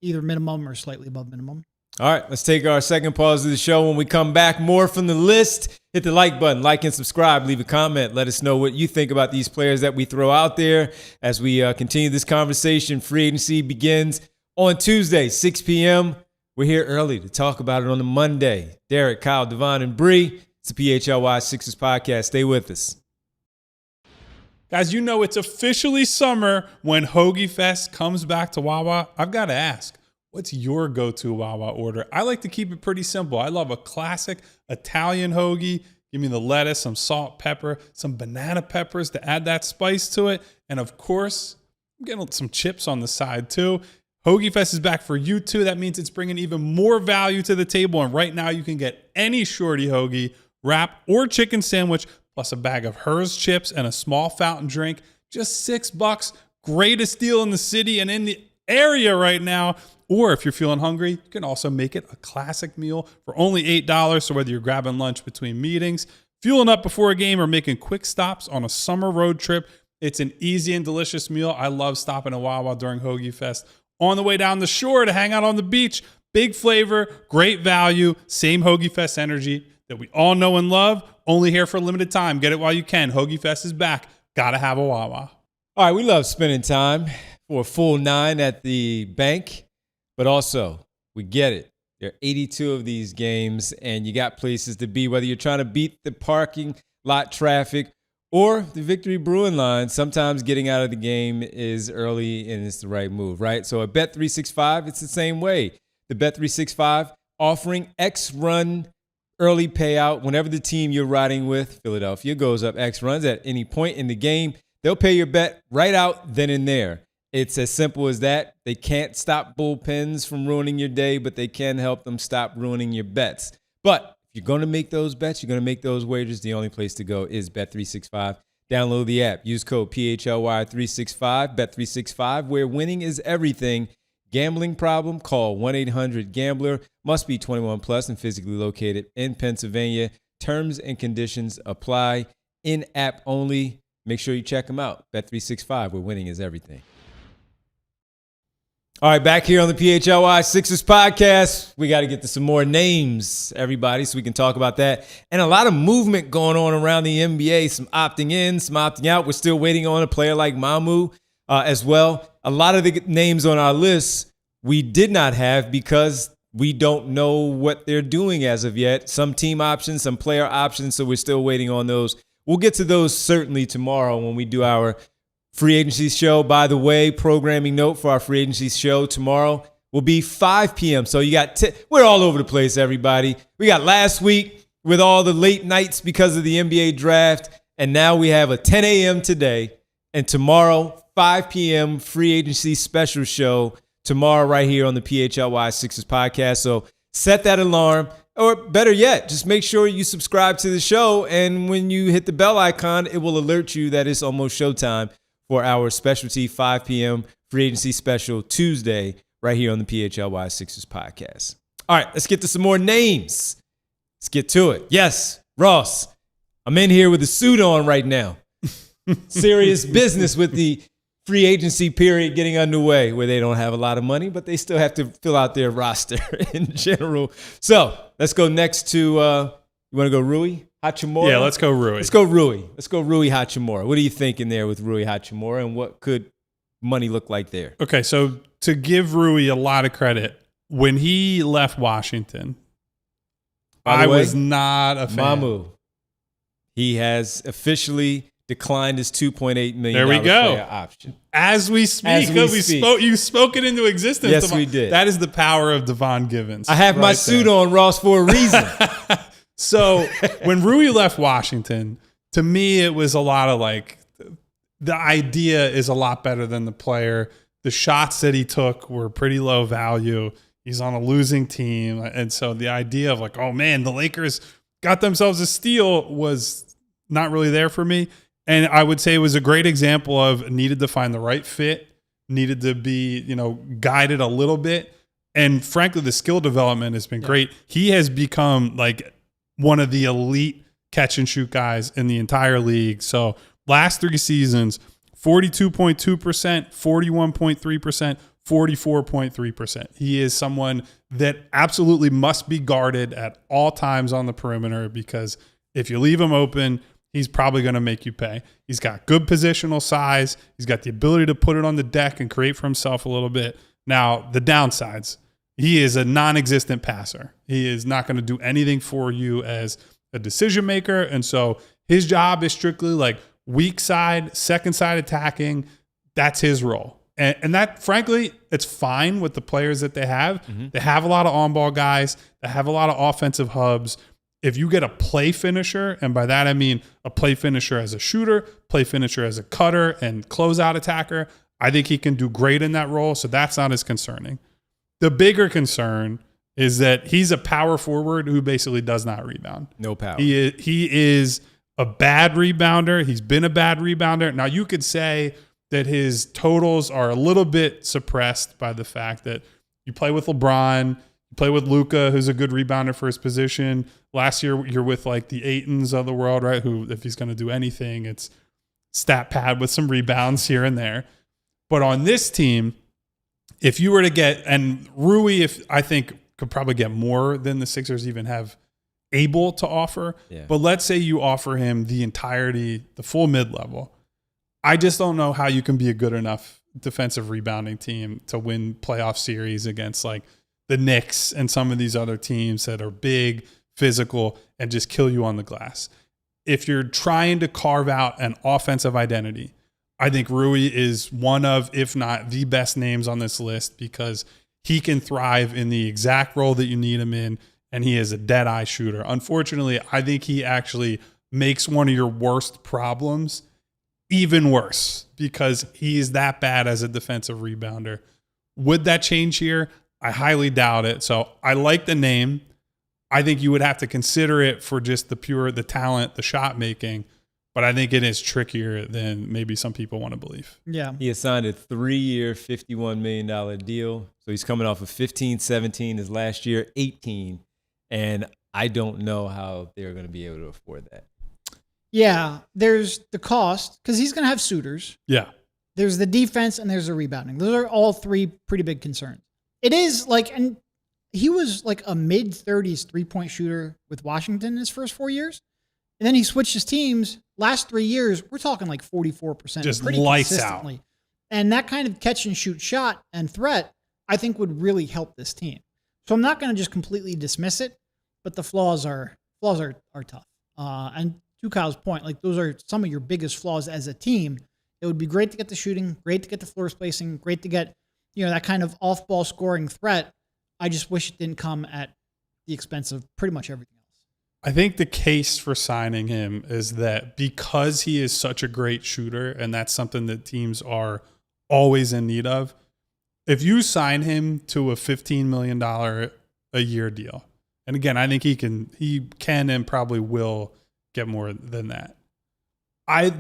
either minimum or slightly above minimum. All right, let's take our second pause of the show. When we come back, more from the list. Hit the like button, like and subscribe, leave a comment. Let us know what you think about these players that we throw out there as we continue this conversation. Free agency begins on Tuesday, 6 p.m. We're here early to talk about it on the Monday. Derek, Kyle, Devon, and Bree. It's the PHLY Sixers podcast. Stay with us. Guys, you know it's officially summer when Hoagie Fest comes back to Wawa. I've got to ask, what's your go-to Wawa order? I like to keep it pretty simple. I love a classic Italian hoagie. Give me the lettuce, some salt, pepper, some banana peppers to add that spice to it. And of course, I'm getting some chips on the side too. Hoagie Fest is back for you too. That means it's bringing even more value to the table. And right now you can get any shorty hoagie, wrap, or chicken sandwich, plus a bag of Hers chips and a small fountain drink. Just $6. Greatest deal in the city and in the area right now. Or if you're feeling hungry, you can also make it a classic meal for only $8. So whether you're grabbing lunch between meetings, fueling up before a game, or making quick stops on a summer road trip, it's an easy and delicious meal. I love stopping at Wawa during Hoagie Fest. On the way down the shore to hang out on the beach, big flavor, great value, same Hoagie Fest energy that we all know and love. Only here for a limited time. Get it while you can. Hoagie Fest is back. Gotta have a Wawa. All right, we love spending time for a full 9 at the bank. But also, we get it. There are 82 of these games, and you got places to be, whether you're trying to beat the parking lot traffic or the victory brewing line. Sometimes getting out of the game is early, and it's the right move, right? So at Bet365, it's the same way. The Bet365 offering X run early payout whenever the team you're riding with, Philadelphia, goes up X runs at any point in the game. They'll pay your bet right out then and there. It's as simple as that. They can't stop bullpens from ruining your day, but they can help them stop ruining your bets. But if you're going to make those bets, you're going to make those wagers, the only place to go is Bet365. Download the app. Use code PHLY365, Bet365, where winning is everything. Gambling problem? Call 1-800-GAMBLER. Must be 21 plus and physically located in Pennsylvania. Terms and conditions apply. In-app only. Make sure you check them out. Bet365, where winning is everything. All right, back here on the PHLY Sixers podcast. We got to get to some more names, everybody, so we can talk about that. And a lot of movement going on around the NBA, some opting in, some opting out. We're still waiting on a player like Mamu as well. A lot of the names on our list we did not have because we don't know what they're doing as of yet. Some team options, some player options, so we're still waiting on those. We'll get to those certainly tomorrow when we do our free agency show. By the way, programming note for our free agency show tomorrow will be 5 p.m. So you got we're all over the place, everybody. We got last week with all the late nights because of the NBA draft, and now we have a 10 a.m. today, and tomorrow 5 p.m. free agency special show tomorrow right here on the PHLY Sixers podcast. So set that alarm, or better yet, just make sure you subscribe to the show. And when you hit the bell icon, it will alert you that it's almost showtime for our specialty 5 p.m. free agency special Tuesday right here on the PHLY Sixers podcast. All right, let's get to some more names. Let's get to it. Yes, Ross, I'm in here with a suit on right now. Serious business with the free agency period getting underway, where they don't have a lot of money, but they still have to fill out their roster in general. So let's go next to, you want to go Rui Hachimura? Yeah, let's go Rui. Let's go Rui. Let's go Rui Hachimura. What are you thinking there with Rui Hachimura, and what could money look like there? Okay, so to give Rui a lot of credit, when he left Washington, I was not a fan. Mamu, he has officially declined his $2.8 million there we go. player option. As we speak, you spoke it into existence. Yes, we did. That is the power of Devon Givens. I have my suit on, Ross, for a reason. So when Rui left Washington, to me, it was a lot of like, the idea is a lot better than the player. The shots that he took were pretty low value. He's on a losing team. And so the idea of like, oh man, the Lakers got themselves a steal was not really there for me. And I would say it was a great example of needed to find the right fit, needed to be, guided a little bit. And frankly, the skill development has been great. He has become like one of the elite catch and shoot guys in the entire league. So last 3 seasons, 42.2%, 41.3%, 44.3%. He is someone that absolutely must be guarded at all times on the perimeter, because if you leave him open, he's probably going to make you pay. He's got good positional size. He's got the ability to put it on the deck and create for himself a little bit. Now, the downsides, he is a non-existent passer. He is not going to do anything for you as a decision maker. And so his job is strictly like weak side, second side attacking. That's his role. And that, frankly, it's fine with the players that they have. Mm-hmm. They have a lot of on-ball guys. They have a lot of offensive hubs. If you get a play finisher, and by that I mean a play finisher as a shooter, play finisher as a cutter and closeout attacker, I think he can do great in that role, so that's not as concerning. The bigger concern is that he's a power forward who basically does not rebound. No power. He is a bad rebounder. He's been a bad rebounder. Now, you could say that his totals are a little bit suppressed by the fact that you play with LeBron, you play with Luka, who's a good rebounder for his position. Last year, you're with like the Aitons of the world, right? Who, if he's going to do anything, it's stat pad with some rebounds here and there. But on this team, if you were to get, and Rui, I think could probably get more than the Sixers even have able to offer. Yeah. But let's say you offer him the entirety, the full mid-level. I just don't know how you can be a good enough defensive rebounding team to win playoff series against like the Knicks and some of these other teams that are big, physical, and just kill you on the glass. If you're trying to carve out an offensive identity, I think Rui is one of, if not the best names on this list, because he can thrive in the exact role that you need him in, and he is a dead-eye shooter. Unfortunately, I think he actually makes one of your worst problems even worse, because he is that bad as a defensive rebounder. Would that change here? I highly doubt it. So I like the name. I think you would have to consider it for just the talent, the shot making. But I think it is trickier than maybe some people want to believe. Yeah. He has signed a 3-year, $51 million deal. So he's coming off of 15, 17, his last year, 18. And I don't know how they're going to be able to afford that. Yeah, there's the cost, because he's going to have suitors. Yeah. There's the defense, and there's the rebounding. Those are all 3 pretty big concerns. It is like, and he was like a mid-30s three-point shooter with Washington his first 4 years. And then he switched his teams. Last 3 years, we're talking like 44%. Just pretty lights consistently. out. And that kind of catch and shoot shot and threat, I think, would really help this team. So I'm not going to just completely dismiss it, but the flaws are tough. And to Kyle's point, like those are some of your biggest flaws as a team. It would be great to get the shooting, great to get the floor spacing, great to get, that kind of off-ball scoring threat. I just wish it didn't come at the expense of pretty much everything else. I think the case for signing him is that because he is such a great shooter, and that's something that teams are always in need of, if you sign him to a $15 million a year deal, and again, I think he can and probably will get more than that.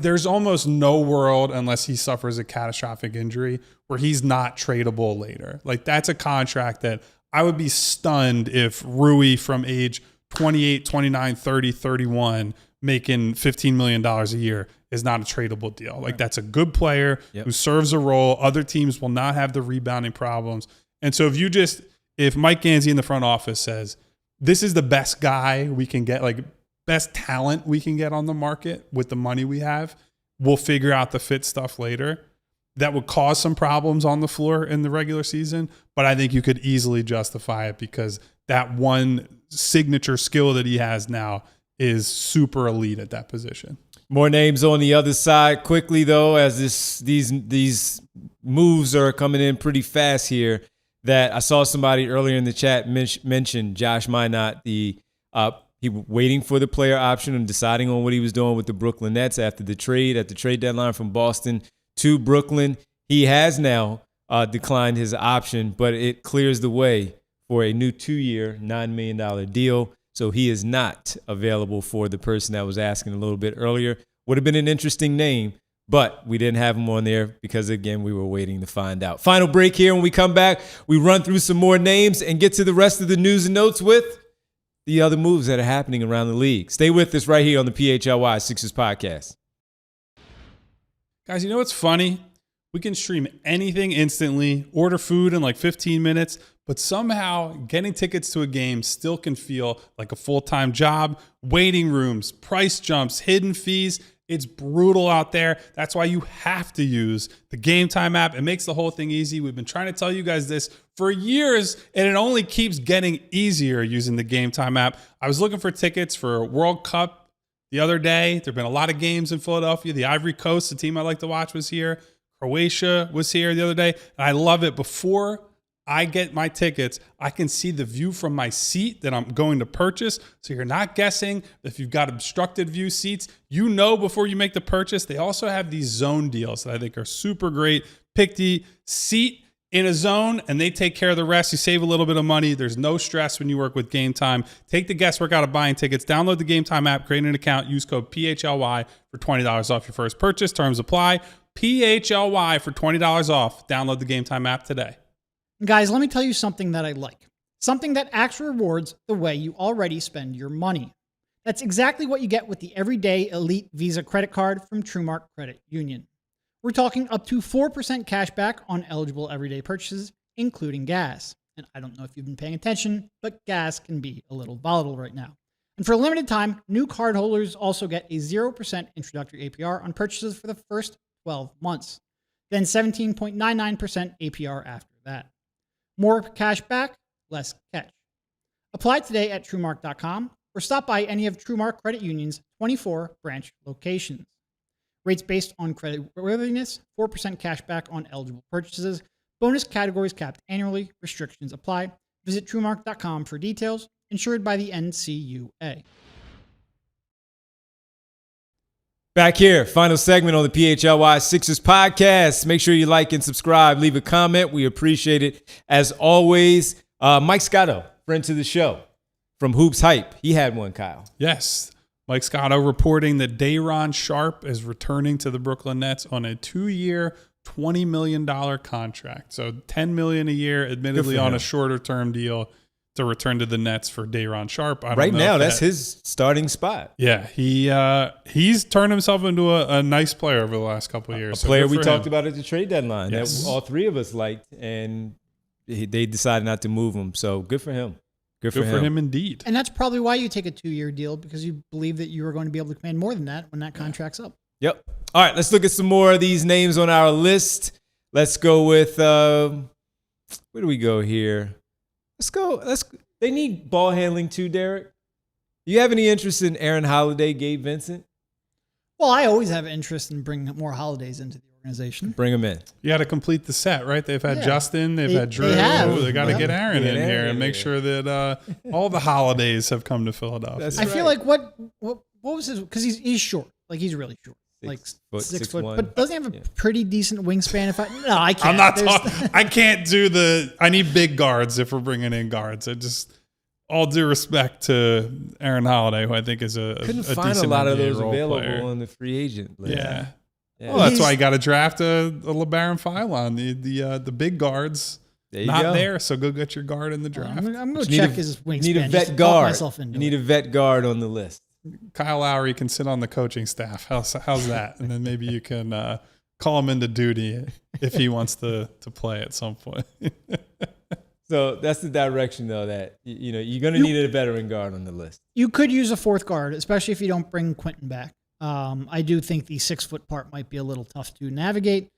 There's almost no world, unless he suffers a catastrophic injury, where he's not tradable later. Like, that's a contract that I would be stunned if Rui from age 28, 29, 30, 31 making $15 million a year is not a tradable deal. Like, that's a good player who serves a role. Other teams will not have the rebounding problems. And so if Mike Gansey in the front office says, this is the best guy we can get, like best talent we can get on the market with the money we have, we'll figure out the fit stuff later. That would cause some problems on the floor in the regular season, but I think you could easily justify it because that one signature skill that he has now is super elite at that position. More names on the other side quickly, though, as these moves are coming in pretty fast here. That I saw somebody earlier in the chat mention Josh Minot, he waiting for the player option and deciding on what he was doing with the Brooklyn Nets at the trade deadline from Boston to Brooklyn. He has now declined his option, but it clears the way for a new 2-year, $9 million deal. So he is not available for the person that was asking a little bit earlier. Would have been an interesting name, but we didn't have him on there because, again, we were waiting to find out. Final break here. When we come back, we run through some more names and get to the rest of the news and notes with the other moves that are happening around the league. Stay with us right here on the PHLY Sixers podcast. Guys, you know what's funny? We can stream anything instantly, order food in like 15 minutes, but somehow getting tickets to a game still can feel like a full-time job. Waiting rooms, price jumps, hidden fees. It's brutal out there. That's why you have to use the Game Time app. It makes the whole thing easy. We've been trying to tell you guys this for years, and it only keeps getting easier using the Game Time app. I was looking for tickets for World Cup the other day. There have been a lot of games in Philadelphia. The Ivory Coast, the team I like to watch, was here. Croatia was here the other day. And I love it. Before I get my tickets, I can see the view from my seat that I'm going to purchase. So you're not guessing if you've got obstructed view seats. You know before you make the purchase. They also have these zone deals that I think are super great. Pick the seat in a zone and they take care of the rest. You save a little bit of money. There's no stress when you work with Game Time. Take the guesswork out of buying tickets. Download the Game Time app, create an account, use code PHLY for $20 off your first purchase. Terms apply. PHLY for $20 off. Download the Game Time app today. Guys, let me tell you something that I like. Something that actually rewards the way you already spend your money. That's exactly what you get with the Everyday Elite Visa credit card from Trumark Credit Union. We're talking up to 4% cash back on eligible everyday purchases, including gas. And I don't know if you've been paying attention, but gas can be a little volatile right now. And for a limited time, new cardholders also get a 0% introductory APR on purchases for the first 12 months, then 17.99% APR after that. More cash back, less catch. Apply today at Trumark.com or stop by any of Trumark Credit Union's 24 branch locations. Rates based on credit worthiness, 4% cash back on eligible purchases. Bonus categories capped annually. Restrictions apply. Visit Trumark.com for details. Insured by the NCUA. Back here, final segment on the PHLY Sixers podcast. Make sure you like and subscribe. Leave a comment. We appreciate it. As always, Mike Scotto, friend to the show from Hoops Hype. He had one, Kyle. Yes. Mike Scotto reporting that Day'Ron Sharpe is returning to the Brooklyn Nets on a 2-year, $20 million contract. So $10 million a year, admittedly on a shorter term deal, to return to the Nets for Day'Ron Sharpe. Right now, that's his starting spot. Yeah, he's turned himself into a nice player over the last couple of years. A player we talked about at the trade deadline that all three of us liked, and they decided not to move him. So good for him. Good for him indeed. And that's probably why you take a 2-year deal, because you believe that you are going to be able to command more than that when that contract's up. Yep. All right, let's look at some more of these names on our list. Let's go with where do we go here? They need ball handling too, Derek. Do you have any interest in Aaron Holiday, Gabe Vincent? Well, I always have interest in bringing more Holidays into the organization. Bring them in. You got to complete the set, right? They've had Justin, they've had Drew. They got to get Aaron in here and make sure that all the Holidays have come to Philadelphia. I feel like what was his? Because he's short. Like, he's really short. six foot, 6'1". but doesn't he have a pretty decent wingspan? I can't. I'm not talking. I can't do I need big guards if we're bringing in guards. All due respect to Aaron Holiday, who I think is couldn't a find decent a lot of NBA those role available player. on the free agent list. Yeah. Yeah. Well, that's why you got to draft a LeBaron Philon. The big guards not there, so go get your guard in the draft. I'm going to check his wingspan. You need a vet guard. You need a vet guard on the list. Kyle Lowry can sit on the coaching staff. How's that? And then maybe you can call him into duty if he wants to play at some point. So that's the direction, though, that you're going to need a veteran guard on the list. You could use a fourth guard, especially if you don't bring Quentin back. I do think the 6 foot part might be a little tough to navigate.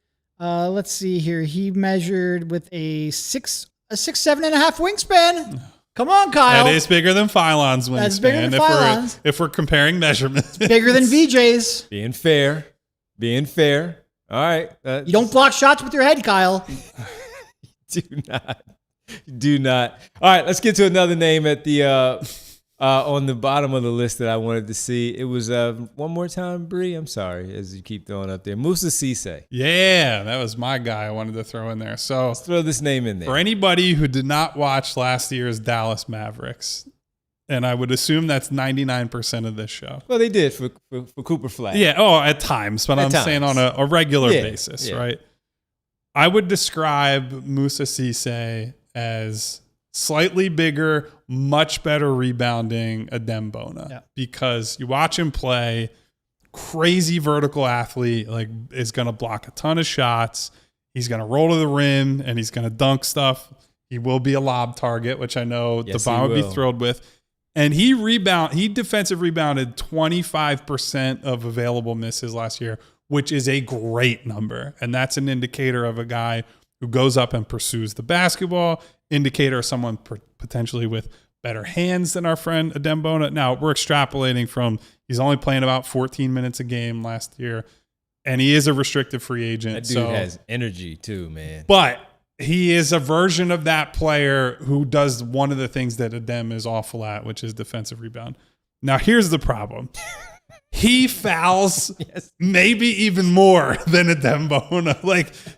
Let's see here. He measured with a 7.5 wingspan. Come on, Kyle. That is bigger than Philon's wingspan. That's bigger than Philon's. If we're comparing measurements. It's bigger than VJ's. Being fair. All right. You don't block shots with your head, Kyle. Do not. All right, let's get to another name at the on the bottom of the list that I wanted to see. It was one more time, Bree. I'm sorry, as you keep throwing up there, Musa Cisse. Yeah, that was my guy I wanted to throw in there. So let's throw this name in there. For anybody who did not watch last year's Dallas Mavericks, and I would assume that's 99% of this show. Well, they did for Cooper Flag. Yeah, at times, but I'm saying on a regular basis, right? I would describe Musa Cisse as slightly bigger, much better rebounding Adem Bona because you watch him play, crazy vertical athlete, is going to block a ton of shots. He's going to roll to the rim and he's going to dunk stuff. He will be a lob target, which I know Devon would be thrilled with. And he defensive rebounded 25% of available misses last year, which is a great number. And that's an indicator of a guy who goes up and pursues the basketball, indicator of someone potentially with better hands than our friend Adem Bona. Now, we're extrapolating from he's only playing about 14 minutes a game last year, and he is a restricted free agent. That dude has energy too, man. But he is a version of that player who does one of the things that Adem is awful at, which is defensive rebound. Now, here's the problem. He fouls maybe even more than Adem Bona.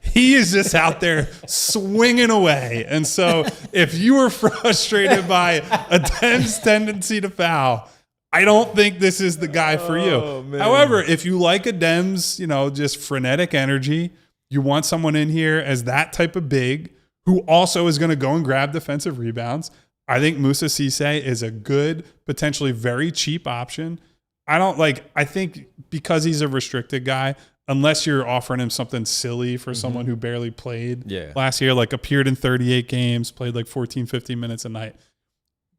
He is just out there swinging away. And so if you were frustrated by Adem's tendency to foul, I don't think this is the guy for you. Man. However, if you like Adem's, just frenetic energy, you want someone in here as that type of big who also is going to go and grab defensive rebounds. I think Musa Cisse is a good, potentially very cheap option. I think because he's a restricted guy, unless you're offering him something silly for someone who barely played last year, appeared in 38 games, played 14, 15 minutes a night,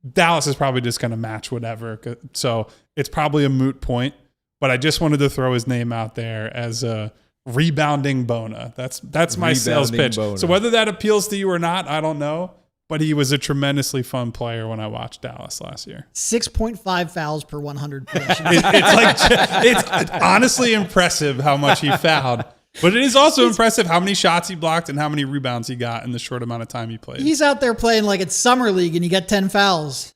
Dallas is probably just going to match whatever. So it's probably a moot point, but I just wanted to throw his name out there as a rebounding Bona. That's my sales pitch. Bona. So whether that appeals to you or not, I don't know. But he was a tremendously fun player when I watched Dallas last year. 6.5 fouls per 100 possessions. It's honestly impressive how much he fouled. But it is also impressive how many shots he blocked and how many rebounds he got in the short amount of time he played. He's out there playing like it's summer league and you get 10 fouls.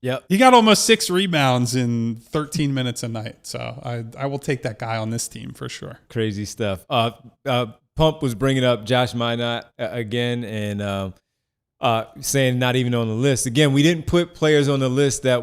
Yep. He got almost 6 rebounds in 13 minutes a night. So I will take that guy on this team for sure. Crazy stuff. Pump was bringing up Josh Minot again and saying not even on the list. Again, we didn't put players on the list that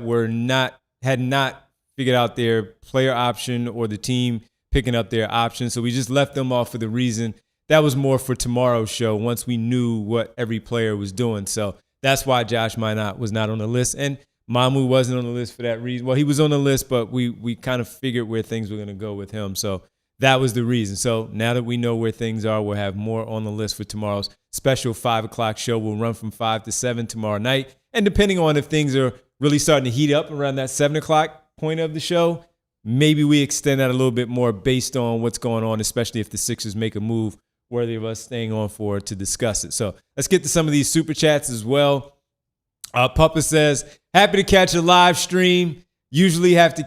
had not figured out their player option or the team picking up their option. So we just left them off for the reason that was more for tomorrow's show once we knew what every player was doing. So that's why Josh Minot was not on the list. And Mamu wasn't on the list for that reason. Well, he was on the list, but we kind of figured where things were going to go with him. So that was the reason. So now that we know where things are, we'll have more on the list for tomorrow's special 5 o'clock show. We'll run from 5 to 7 tomorrow night. And depending on if things are really starting to heat up around that 7 o'clock point of the show, maybe we extend that a little bit more based on what's going on, especially if the Sixers make a move worthy of us staying on for to discuss it. So let's get to some of these super chats as well. Puppa says, happy to catch a live stream. Usually have to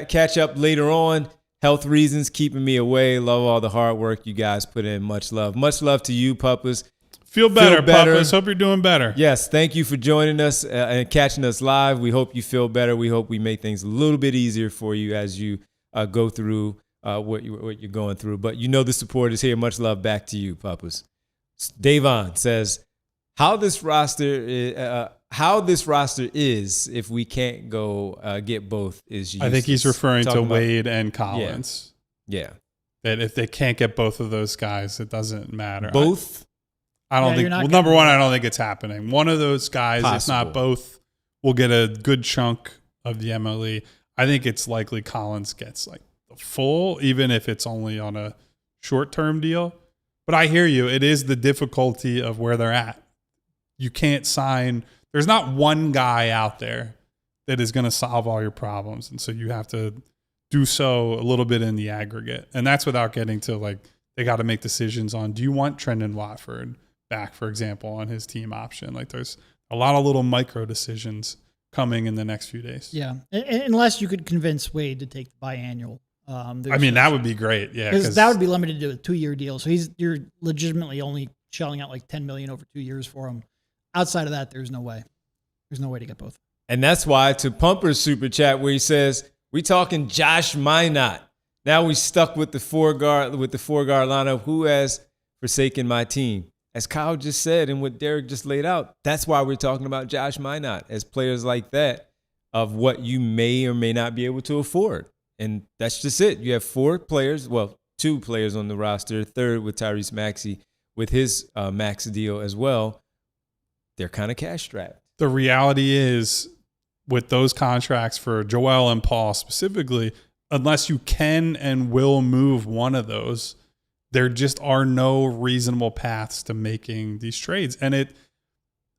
catch up later on. Health reasons keeping me away. Love all the hard work you guys put in. Much love. Much love to you, Puppas. Feel better, Puppas. Hope you're doing better. Yes, thank you for joining us and catching us live. We hope you feel better. We hope we make things a little bit easier for you as you go through what you're going through. But the support is here. Much love back to you, Papas. Davon says, how this roster is if we can't go get both is useless. I think he's referring to Wade and Collins. Yeah. That if they can't get both of those guys, it doesn't matter. Both? I don't think. Well, number one, I don't think it's happening. One of those guys, if not both, will get a good chunk of the MLE. I think it's likely Collins gets like the full, even if it's only on a short-term deal. But I hear you. It is the difficulty of where they're at. You can't sign. There's not one guy out there that is going to solve all your problems. And so you have to do so a little bit in the aggregate. And that's without getting to like, they got to make decisions on, do you want Trendon Watford back, for example, on his team option? Like there's a lot of little micro decisions coming in the next few days. Yeah. Unless you could convince Wade to take the biannual. That would be great. Yeah. Because that would be limited to a 2-year deal. So you're legitimately only shelling out like $10 million over 2 years for him. Outside of that, there's no way. There's no way to get both. And that's why to Pumper's super chat where he says, we talking Josh Minot. Now we stuck with the four guard lineup. Who has forsaken my team? As Kyle just said and what Derek just laid out, that's why we're talking about Josh Minot as players like that of what you may or may not be able to afford. And that's just it. You have 4 players, well, 2 players on the roster, third with Tyrese Maxey with his max deal as well. They're kind of cash strapped. The reality is with those contracts for Joel and Paul specifically, unless you can and will move one of those, there just are no reasonable paths to making these trades. And it,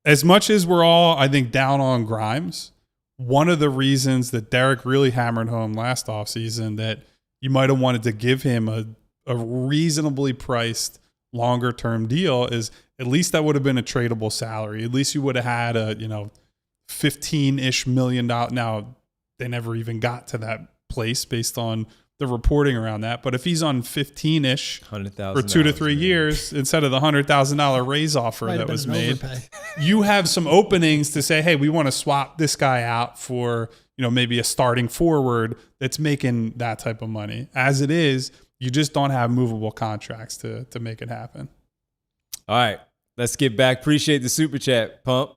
as much as we're all, I think, down on Grimes, one of the reasons that Derek really hammered home last offseason that you might have wanted to give him a reasonably priced longer-term deal is at least that would have been a tradable salary. At least you would have had a, $15-ish million. Now, they never even got to that place based on the reporting around that. But if he's on 15-ish for 2 to 3 years instead of the $100,000 raise offer that was made, you have some openings to say, hey, we want to swap this guy out for, maybe a starting forward that's making that type of money. As it is, you just don't have movable contracts to make it happen. All right, let's get back. Appreciate the super chat, Pump.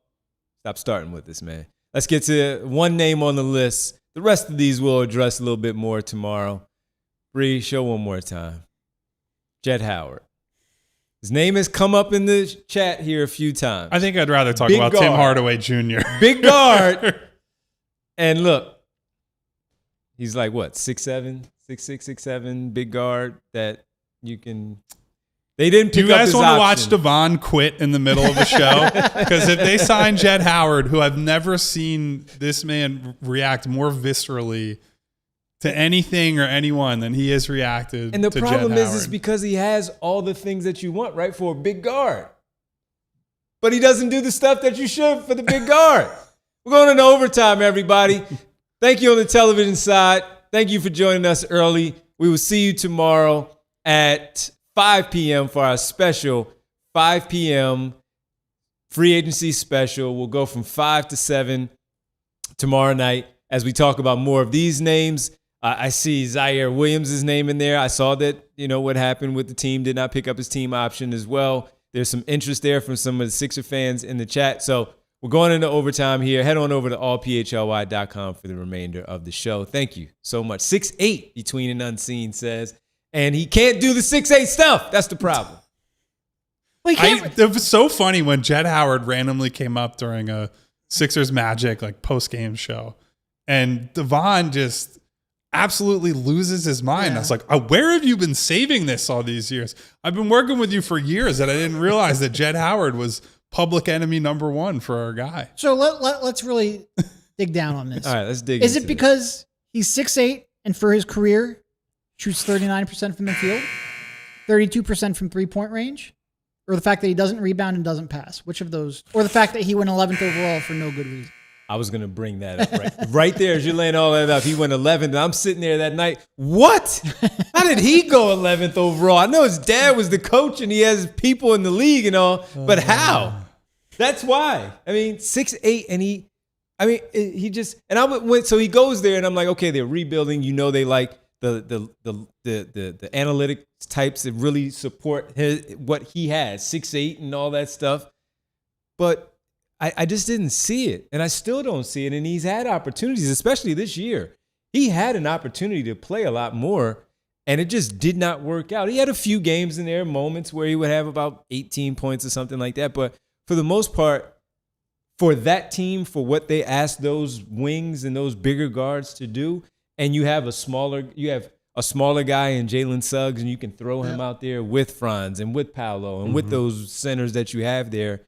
Stop starting with this, man. Let's get to one name on the list. The rest of these we'll address a little bit more tomorrow. Bree, show one more time. Jett Howard. His name has come up in the chat here a few times. I think I'd rather talk about Tim Hardaway Jr. Big guard. And look, he's like what, 6'7", 6'6", 6'7", big guard that you can. They didn't pick up his option. Do you guys want to watch Devon quit in the middle of a show? Because if they sign Jett Howard, who I've never seen this man react more viscerally to anything or anyone than he has reacted to Jett Howard. And the problem is because he has all the things that you want, right, for a big guard. But he doesn't do the stuff that you should for the big guard. We're going into overtime, everybody. Thank you on the television side. Thank you for joining us early. We will see you tomorrow at 5 p.m. for our special 5 p.m. free agency special. We'll go from 5 to 7 tomorrow night as we talk about more of these names. I see Zaire Williams' name in there. I saw that, what happened with the team, did not pick up his team option as well. There's some interest there from some of the Sixer fans in the chat. So we're going into overtime here. Head on over to allphly.com for the remainder of the show. Thank you so much. 6'8" between and unseen says, and he can't do the 6'8" stuff. That's the problem. It was so funny when Jett Howard randomly came up during a Sixers Magic post-game show, and Devon just absolutely loses his mind. Yeah. I was like, where have you been saving this all these years? I've been working with you for years, and I didn't realize that Jett Howard was public enemy number 1 for our guy. So let's really dig down on this. All right, let's dig Is it because he's 6'8", and for his career shoots 39% from the field, 32% from three-point range, or the fact that he doesn't rebound and doesn't pass? Which of those? Or the fact that he went 11th overall for no good reason? I was going to bring that up right there as you're laying all that up. He went 11th, and I'm sitting there that night. What? How did he go 11th overall? I know his dad was the coach, and he has people in the league and all, but how? That's why. 6'8", and he just, and I went, so he goes there, and I'm like, okay, they're rebuilding. They like the analytics types that really support what he has, 6'8" and all that stuff. But I just didn't see it, and I still don't see it. And he's had opportunities, especially this year. He had an opportunity to play a lot more, and it just did not work out. He had a few games in there, moments where he would have about 18 points or something like that. But for the most part, for that team, for what they asked those wings and those bigger guards to do, and you have a smaller guy in Jalen Suggs, and you can throw him out there with Franz and with Paolo and with those centers that you have there.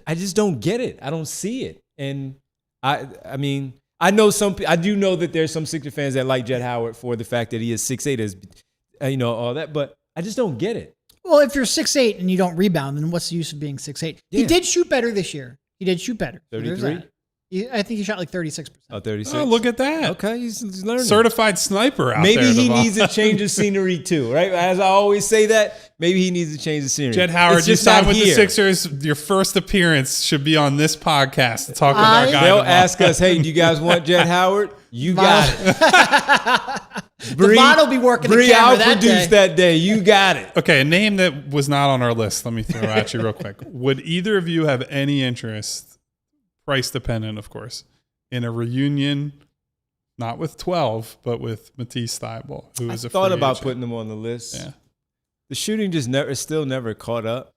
I just don't get it. I don't see it. And I mean, I do know that there's some Sixers fans that like Jet Howard for the fact that he is 6'8", as all that, but I just don't get it. Well, if you're 6'8" and you don't rebound, then what's the use of being 6'8"? Yeah. He did shoot better this year. He did shoot better. 33? I think he shot like 36%. Oh, 36. Oh, look at that. Okay, he's learning. Certified sniper out there. Maybe he needs a change of scenery too, right? As I always say that, maybe he needs to change the scenery. Jet Howard, you signed with the Sixers. Your first appeance should be on this podcast to talk with our guy. They'll ask us, hey, do you guys want Jet Howard? You got it. Devon will be working the camera that day. That day. You got it. Okay, a name that was not on our list. Let me throw at you real quick. Would either of you have any interest, price dependent, of course, in a reunion, not with 12, but with Matisse Thybulle, who is a free thought about agent? putting him on the list. Yeah. The shooting just still never caught up.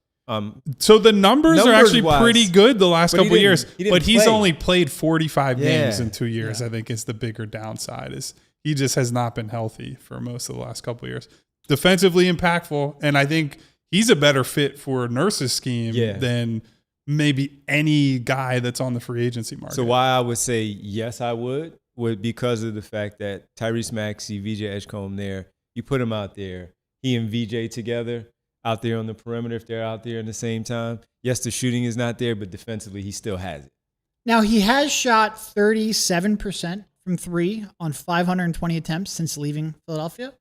So the numbers are actually pretty good the last couple of years, but he's play. only played 45 games in 2 years. I think is the bigger downside is he just has not been healthy for most of the last couple of years. Defensively impactful, and I think he's a better fit for Nurse's scheme than maybe any guy that's on the free agency market. So why I would say yes, I would because of the fact that Tyrese Maxey, VJ Edgecombe there, you put him out there, he and VJ together out there on the perimeter, if they're out there in the same time. Yes, the shooting is not there, but defensively he still has it. Now he has shot 37% from three on 520 attempts since leaving Philadelphia.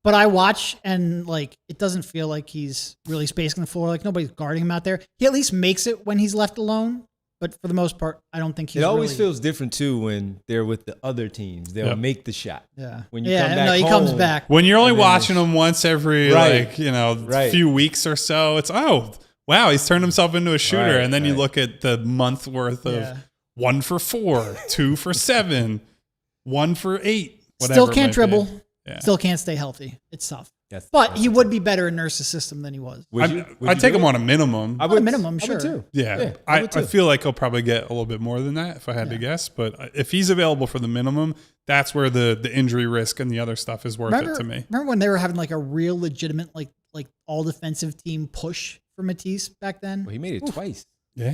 But I watch and it doesn't feel like he's really spacing the floor. Like nobody's guarding him out there. He at least makes it when he's left alone. But for the most part, I don't think he's. It always feels different too when they're with the other teams. They'll make the shot. Yeah. When you come back he home, comes back. When you're only watching him once every Right. few weeks or so, it's wow, he's turned himself into a shooter. Right, and then you look at the month worth of 1 for 4, 2 for 7, 1 for 8. Still can't dribble. Yeah. Still can't stay healthy. It's tough. That's he would be better in Nurse's system than he was. I'd take him on a minimum. On a minimum, sure. I would too. Yeah, I feel like he'll probably get a little bit more than that if I had to guess. But if he's available for the minimum, that's where the injury risk and the other stuff is worth it to me. Remember when they were having a real legitimate like all defensive team push for Matisse back then? Well, he made it twice. Yeah,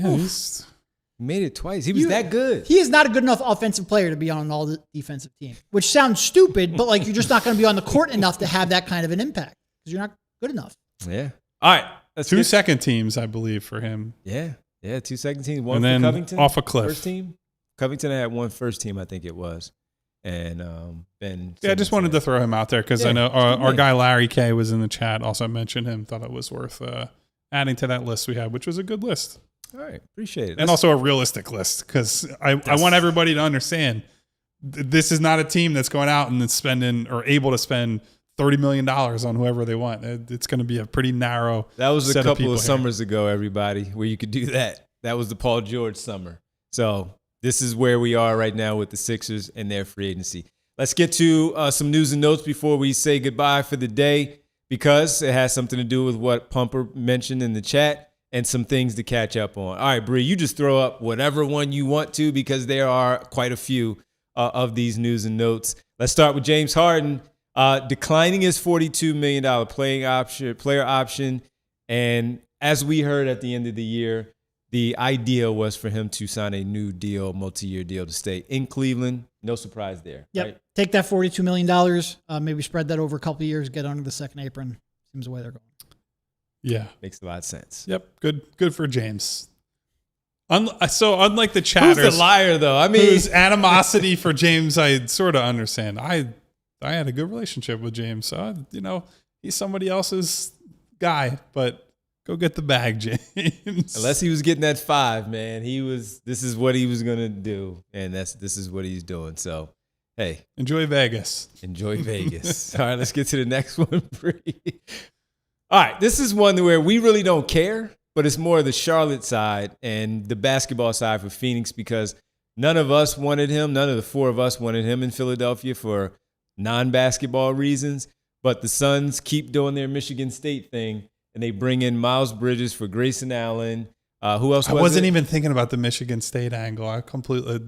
He made it twice. He was that good. He is not a good enough offensive player to be on an all defensive team, which sounds stupid, but you're just not going to be on the court enough to have that kind of an impact because you're not good enough. Yeah. All right. Let's 2 second teams, I believe, for him. Yeah. 2 second teams. One and then for Covington. Off a cliff. First team. Covington had one first team, I think it was. And Ben. Yeah, I just wanted to throw him out there because I know our guy Larry K was in the chat. Also mentioned him. Thought it was worth adding to that list we had, which was a good list. All right. Appreciate it. And also a realistic list because I want everybody to understand this is not a team that's going out and that's spending or able to spend $30 million on whoever they want. It's going to be a pretty narrow. That was set a couple of of summers ago, everybody, where you could do that. That was the Paul George summer. So this is where we are right now with the Sixers and their free agency. Let's get to some news and notes before we say goodbye for the day because it has something to do with what Pumper mentioned in the chat and some things to catch up on. All right, Bree, you just throw up whatever one you want to because there are quite a few of these news and notes. Let's start with James Harden declining his $42 million player option. And as we heard at the end of the year, the idea was for him to sign a new deal, multi-year deal to stay in Cleveland. No surprise there. Yep. Right? Take that $42 million, maybe spread that over a couple of years, get under the second apron. Seems the way they're going. Yeah. Makes a lot of sense. Yep. Good for James. So unlike the chatters. Who's the liar, though? I mean, whose animosity for James, I sort of understand. I had a good relationship with James. So, he's somebody else's guy, but go get the bag, James. Unless he was getting that 5, man. This is what he was going to do. And this is what he's doing. So Hey, Enjoy Vegas. enjoy Vegas. All right, let's get to the next one, Bree. All right, this is one where we really don't care, but it's more the Charlotte side and the basketball side for Phoenix because none of us wanted him. None of the four of us wanted him in Philadelphia for non-basketball reasons. But the Suns keep doing their Michigan State thing, and they bring in Miles Bridges for Grayson Allen. Who else was it? I wasn't even thinking about the Michigan State angle. I completely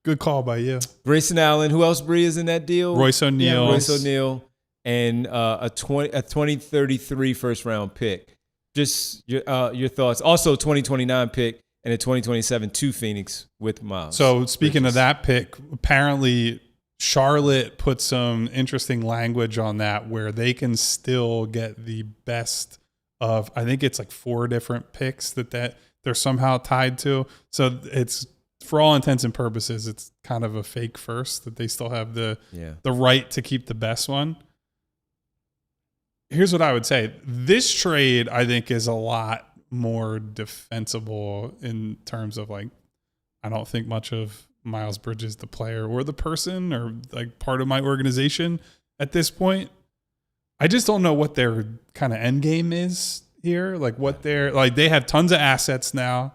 good call by you. Grayson Allen. Who else, Bree, is in that deal? Royce O'Neal. Yeah, Royce O'Neal. And a 2033 first-round pick. Just your thoughts. Also, 2029 pick and a 2027 to Phoenix with Miles. So speaking Bridges. of that pick, apparently Charlotte put some interesting language on that where they can still get the best of, I think it's like 4 different picks that they're somehow tied to. So it's, for all intents and purposes, it's kind of a fake first that they still have the right to keep the best one. Here's what I would say. This trade, I think, is a lot more defensible in terms of like, I don't think much of Miles Bridges, the player or the person or like part of my organization at this point. I just don't know what their kind of end game is here. Like what they're like, they have tons of assets now,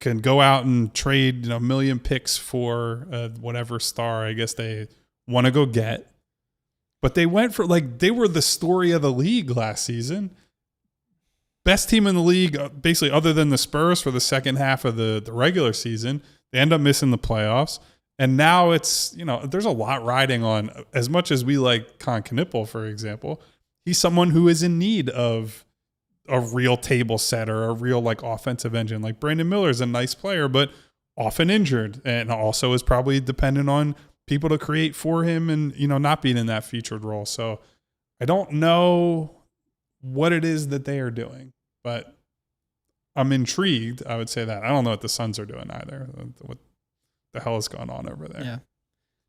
can go out and trade, a million picks for whatever star I guess they want to go get. But they went for they were the story of the league last season. Best team in the league, basically other than the Spurs for the second half of the regular season. They end up missing the playoffs. And now it's, there's a lot riding on, as much as we like Con Knipple, for example, he's someone who is in need of a real table setter, a real offensive engine. Like Brandon Miller is a nice player, but often injured and also is probably dependent on people to create for him and, not being in that featured role. So I don't know what it is that they are doing, but I'm intrigued. I would say that. I don't know what the Suns are doing either. What the hell is going on over there? Yeah.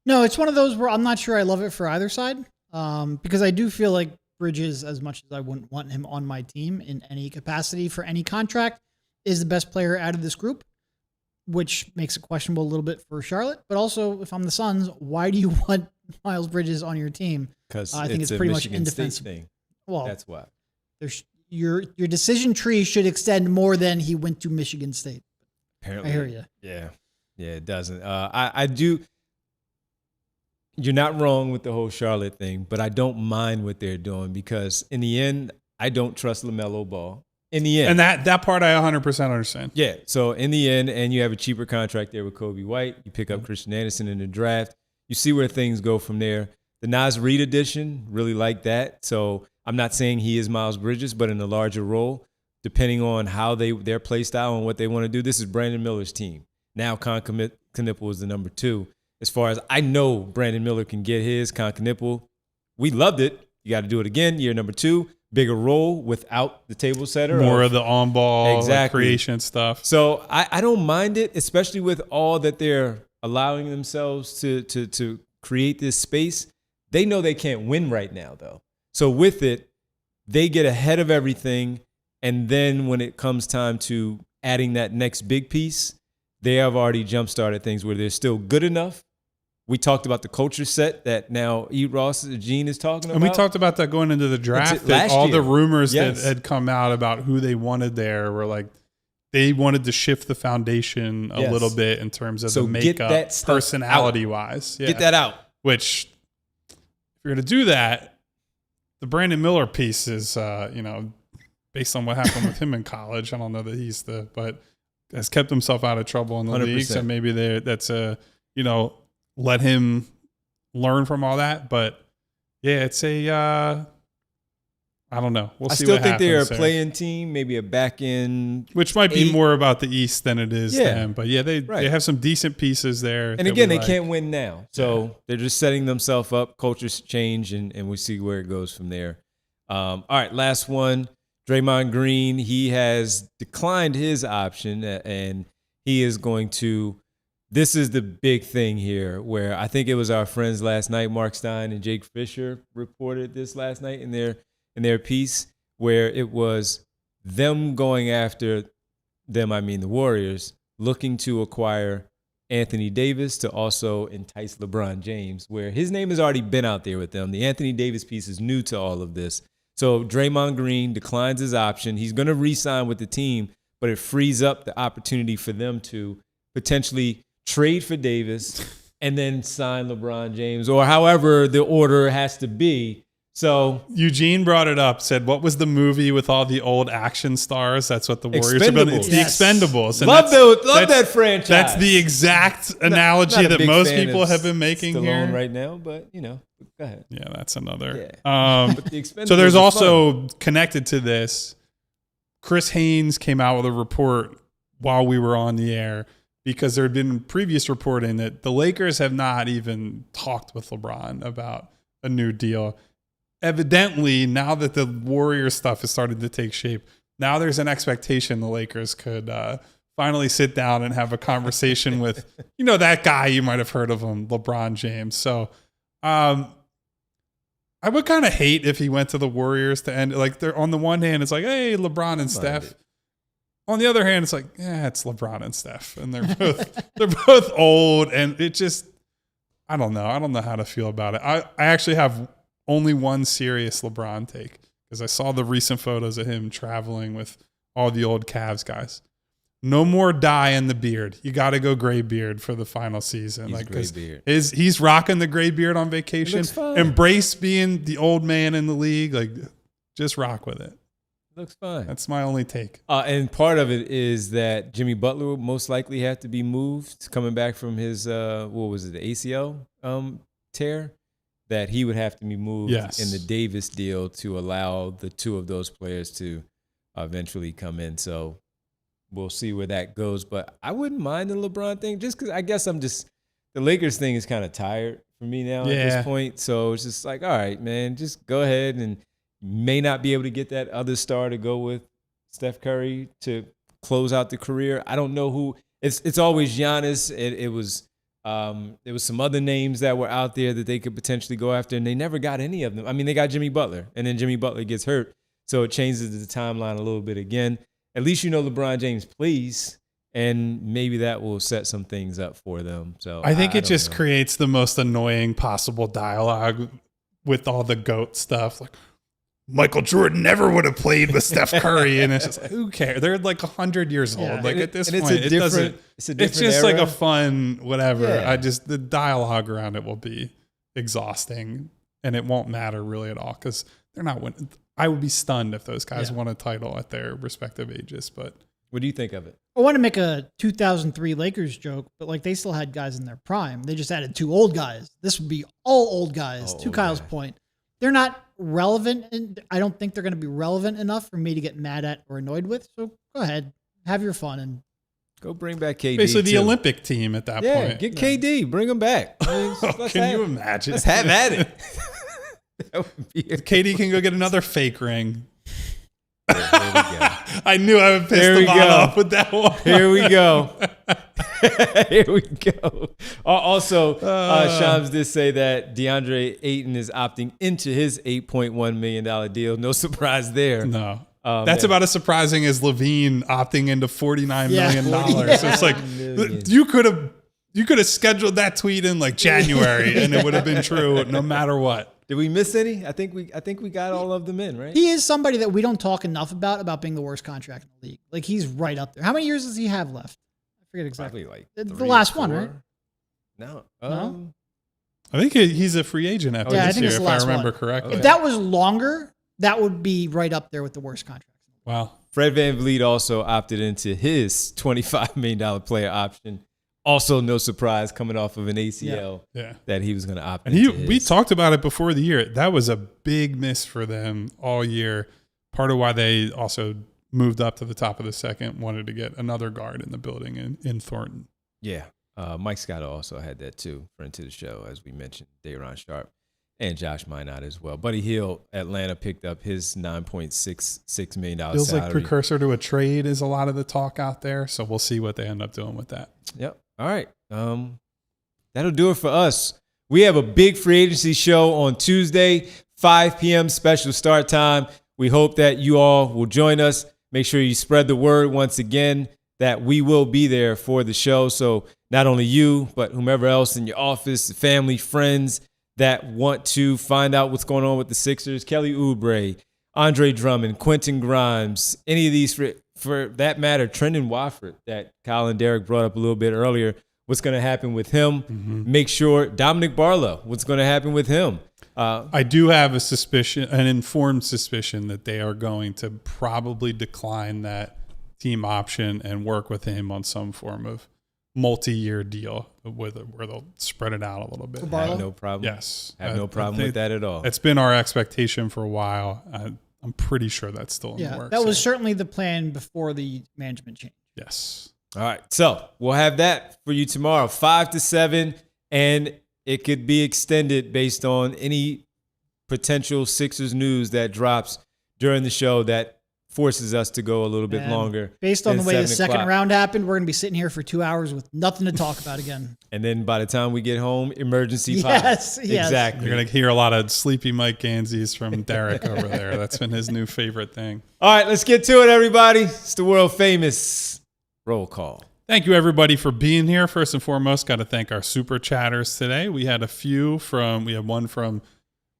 No, it's one of those where I'm not sure I love it for either side because I do feel like Bridges, as much as I wouldn't want him on my team in any capacity for any contract, is the best player out of this group, which makes it questionable a little bit for Charlotte. But also, if I'm the Suns, why do you want Miles Bridges on your team? Because I think it's pretty much indefensible. Thing. Well, that's why. Your decision tree should extend more than he went to Michigan State. Apparently, I hear you. Yeah, it doesn't. I do. You're not wrong with the whole Charlotte thing, but I don't mind what they're doing because in the end, I don't trust LaMelo Ball. In the end, and that part I 100% understand. Yeah. So in the end, and you have a cheaper contract there with Kobe White. You pick up Christian Anderson in the draft. You see where things go from there. The Naz Reid edition, really like that. So I'm not saying he is Miles Bridges, but in a larger role, depending on how their play style and what they want to do. This is Brandon Miller's team. Now Con Knipple is the number 2. As far as I know, Brandon Miller can get his. Con Knipple, we loved it. You got to do it again. Year number 2, bigger role without the table setter. More of the on-ball creation stuff. So I don't mind it, especially with all that they're allowing themselves to create this space. They know they can't win right now, though. So with it, they get ahead of everything. And then when it comes time to adding that next big piece, they have already jump-started things where they're still good enough. We talked about the culture set that now E. Ross, Gene, is talking about. And we talked about that going into the draft. All the rumors that had come out about who they wanted there were like they wanted to shift the foundation a little bit in terms of the makeup, personality-wise. Yeah. Get that out. Which, if you're going to do that, the Brandon Miller piece is, based on what happened with him in college. I don't know that but has kept himself out of trouble in the 100%. League. So maybe that's let him learn from all that. But yeah, it's I don't know. We'll see what happens. I still think they're a play-in team, maybe a back-end. Which might be more about the East than it is them. But yeah, they have some decent pieces there. And again, they can't win now. So they're just setting themselves up. Cultures change, and we see where it goes from there. All right, last one. Draymond Green, he has declined his option, and he is going to. This is the big thing here, where I think it was our friends last night, Mark Stein and Jake Fisher, reported this last night in their piece, where it was them going after them. I mean the Warriors looking to acquire Anthony Davis to also entice LeBron James, where his name has already been out there with them. The Anthony Davis piece is new to all of this. So Draymond Green declines his option. He's going to re-sign with the team, but it frees up the opportunity for them to potentially trade for Davis and then sign LeBron James, or however the order has to be. So Eugene brought it up, said, what was the movie with all the old action stars? That's what the Warriors are building. It's Yes. The Expendables. And love that franchise. That's the exact analogy not a that big most fan people of have been making Stallone here. right now, but go ahead. Yeah, that's another. Yeah. But the Expendables So there's are also connected to this, Chris Haynes came out with a report while we were on the air, because there had been previous reporting that the Lakers have not even talked with LeBron about a new deal. Evidently, now that the Warriors stuff has started to take shape, now there's an expectation the Lakers could finally sit down and have a conversation with, that guy, you might have heard of him, LeBron James. So I would kind of hate if he went to the Warriors to end. Like, they're on the one hand, it's like, hey, LeBron and Steph. On the other hand, it's like, it's LeBron and Steph, and they're both old, and it just, I don't know. I don't know how to feel about it. I actually have only one serious LeBron take, because I saw the recent photos of him traveling with all the old Cavs guys. No more dye in the beard. You got to go gray beard for the final season. He's gray beard. He's rocking the gray beard on vacation. Looks fine. Embrace being the old man in the league. Like, just rock with it. Looks fine. That's my only take. And part of it is that Jimmy Butler will most likely have to be moved, coming back from his, the ACL tear, that he would have to be moved in the Davis deal to allow the two of those players to eventually come in. So we'll see where that goes. But I wouldn't mind the LeBron thing, just because I guess the Lakers thing is kind of tired for me now at this point. So it's just like, all right, man, just go ahead, and may not be able to get that other star to go with Steph Curry to close out the career. I don't know who. It's always Giannis. It was there was some other names that were out there that they could potentially go after, and they never got any of them. I mean, they got Jimmy Butler, and then Jimmy Butler gets hurt, so it changes the timeline a little bit again. At least LeBron James plays, and maybe that will set some things up for them. So I think it just creates the most annoying possible dialogue with all the GOAT stuff, like, Michael Jordan never would have played with Steph Curry, and it's just like, who cares? They're like 100 years old. Like, at this point, it doesn't. It's just like a fun whatever. Yeah. The dialogue around it will be exhausting, and it won't matter really at all, because they're not winning. I would be stunned if those guys won a title at their respective ages. But what do you think of it? I want to make a 2003 Lakers joke, but they still had guys in their prime. They just added two old guys. This would be all old guys. To Kyle's point, they're not relevant, and I don't think they're going to be relevant enough for me to get mad at or annoyed with. So go ahead, have your fun, and go bring back KD. Basically, the Olympic team at that point. Get KD, bring him back. Can you imagine? Let's have at it. That would be KD can go get another fake ring. There we go. I knew I would piss the ball off with that one. Here we go. Here we go. Also, Shams did say that DeAndre Ayton is opting into his $8.1 million deal. No surprise there. No. That's about as surprising as Levine opting into $49 million. So it's like, you could have scheduled that tweet in like January, and it would have been true no matter what. Did we miss any? I think we got all of them in, right? he is somebody that we don't talk enough about being the worst contract in the league. Like, he's right up there. How many years does he have left? I forget exactly. Probably the 3 last or 4. one, right? No. No? I think he's a free agent after this year, if I remember correctly. If that was longer, that would be right up there with the worst contract. Wow. Fred VanVleet also opted into his $25 million player option. Also, no surprise, coming off of an ACL that he was going to opt into his. We talked about it before the year. That was a big miss for them all year. Part of why they also moved up to the top of the second, wanted to get another guard in the building in Thornton. Yeah. Mike Scott also had that too, friend to the show, as we mentioned, Day'Ron Sharpe and Josh Minot as well. Buddy Hield, Atlanta picked up his $9.66 million Feels salary. like precursor to a trade is a lot of the talk out there. So we'll see what they end up doing with that. Yep. All right. That'll do it for us. We have a big free agency show on Tuesday, 5 p.m. special start time. We hope that you all will join us. Make sure you spread the word once again that we will be there for the show. So not only you, but whomever else in your office, family, friends that want to find out what's going on with the Sixers. Kelly Oubre, Andre Drummond, Quentin Grimes, any of these, for that matter, Trendon Watford that Kyle and Derek brought up a little bit earlier. What's going to happen with him? Make sure Dominic Barlow, what's going to happen with him? I do have a suspicion, an informed suspicion, that they are going to probably decline that team option and work with him on some form of multi-year deal where they'll spread it out a little bit. I have no problem. Yes. I have no problem with that at all. It's been our expectation for a while. I'm pretty sure that's still in the works. That was certainly the plan before the management change. Yes. All right. So we'll have that for you tomorrow, 5 to 7, and it could be extended based on any potential Sixers news that drops during the show that forces us to go a little bit longer. Based on the way the 7 second o'clock. round happened, we're going to be sitting here for 2 hours with nothing to talk about again. And then by the time we get home, emergency pod. Yes. Exactly. You're going to hear a lot of sleepy Mike Ganseys from Derek over there. That's been his new favorite thing. All right, let's get to it, everybody. It's the world famous roll call. Thank you, everybody, for being here. First and foremost, got to thank our super chatters today. We had one from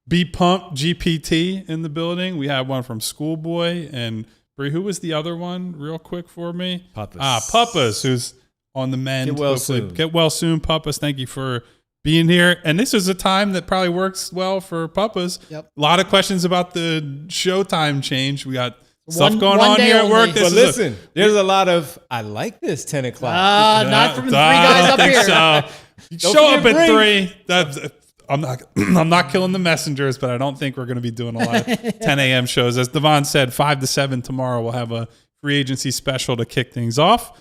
B Pump GPT in the building. We had one from Schoolboy. And Bree, who was the other one? Real quick for me. Puppas. Puppas, who's on the mend. Get well Hopefully, soon. Get well soon, Puppas. Thank you for being here. And this is a time that probably works well for Puppas. Yep. A lot of questions about the showtime change. We got stuff One going on day here at work. only. This But is listen, there's a lot of, I like this 10 o'clock. Not from the three guys up here. So. Show up forget at Bree. 3. I'm not killing the messengers, but I don't think we're going to be doing a lot of 10 a.m. shows. As Devon said, 5 to 7 tomorrow, we'll have a free agency special to kick things off.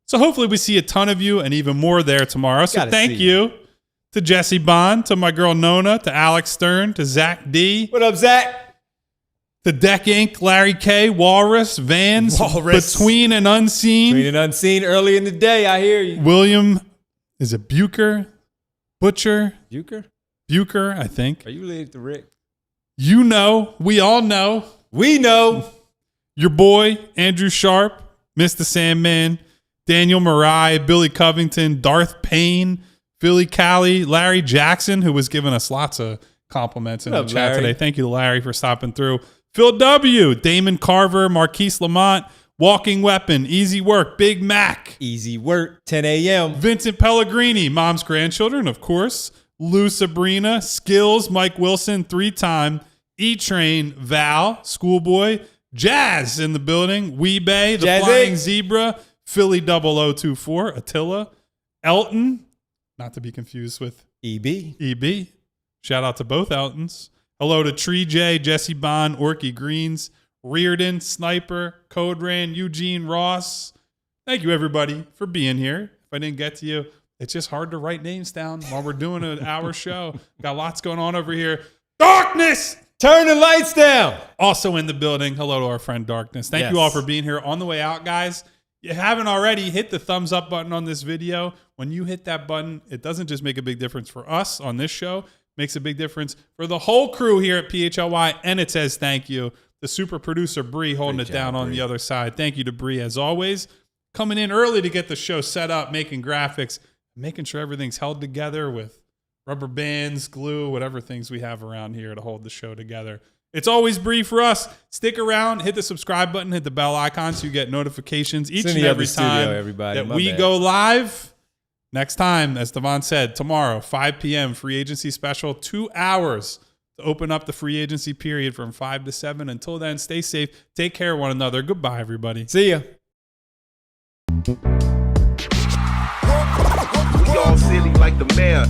So hopefully we see a ton of you and even more there tomorrow. So thank you to Jesse Bond, to my girl Nona, to Alex Stern, to Zach D. What up, Zach? To Deck Inc., Larry K., Walrus, Vans, Between and Unseen. Between and Unseen early in the day, I hear you. William, is it Bucher? Butcher? Bucher? I think. Are you related to Rick? You know, we all know. We know. Your boy, Andrew Sharp, Mr. Sandman, Daniel Marai, Billy Covington, Darth Payne, Philly Cali, Larry Jackson, who was giving us lots of compliments in the chat today. Thank you, Larry, for stopping through. Phil W., Damon Carver, Marquise Lamont, Walking Weapon, Easy Work, Big Mac. Easy work, 10 a.m. Vincent Pellegrini, Mom's Grandchildren, of course. Lou Sabrina, Skills, Mike Wilson, 3-time, E-Train, Val, Schoolboy, Jazz in the building, Weebay, The Jazzy. Flying Zebra, Philly 0024, Attila, Elton, not to be confused with EB. Shout out to both Eltons. Hello to Tree J, Jesse Bond, Orky Greens, Reardon, Sniper, Code Ran, Eugene Ross. Thank you, everybody, for being here. If I didn't get to you, it's just hard to write names down while we're doing an hour show. Got lots going on over here. Darkness! Turn the lights down. Also in the building. Hello to our friend Darkness. Thank you all for being here. On the way out, guys, if you haven't already, hit the thumbs up button on this video. When you hit that button, it doesn't just make a big difference for us on this show. It makes a big difference for the whole crew here at PHLY, and it says thank you. The super producer, Bree, holding it down on the other side. Thank you to Bree, as always. Coming in early to get the show set up, making graphics, making sure everything's held together with rubber bands, glue, whatever things we have around here to hold the show together. It's always Bree for us. Stick around, hit the subscribe button, hit the bell icon so you get notifications each and every time that we go live. Next time, as Devon said, tomorrow, 5 p.m., free agency special, 2 hours to open up the free agency period from 5 to 7. Until then, stay safe. Take care of one another. Goodbye, everybody. See ya. We all silly like the mayor.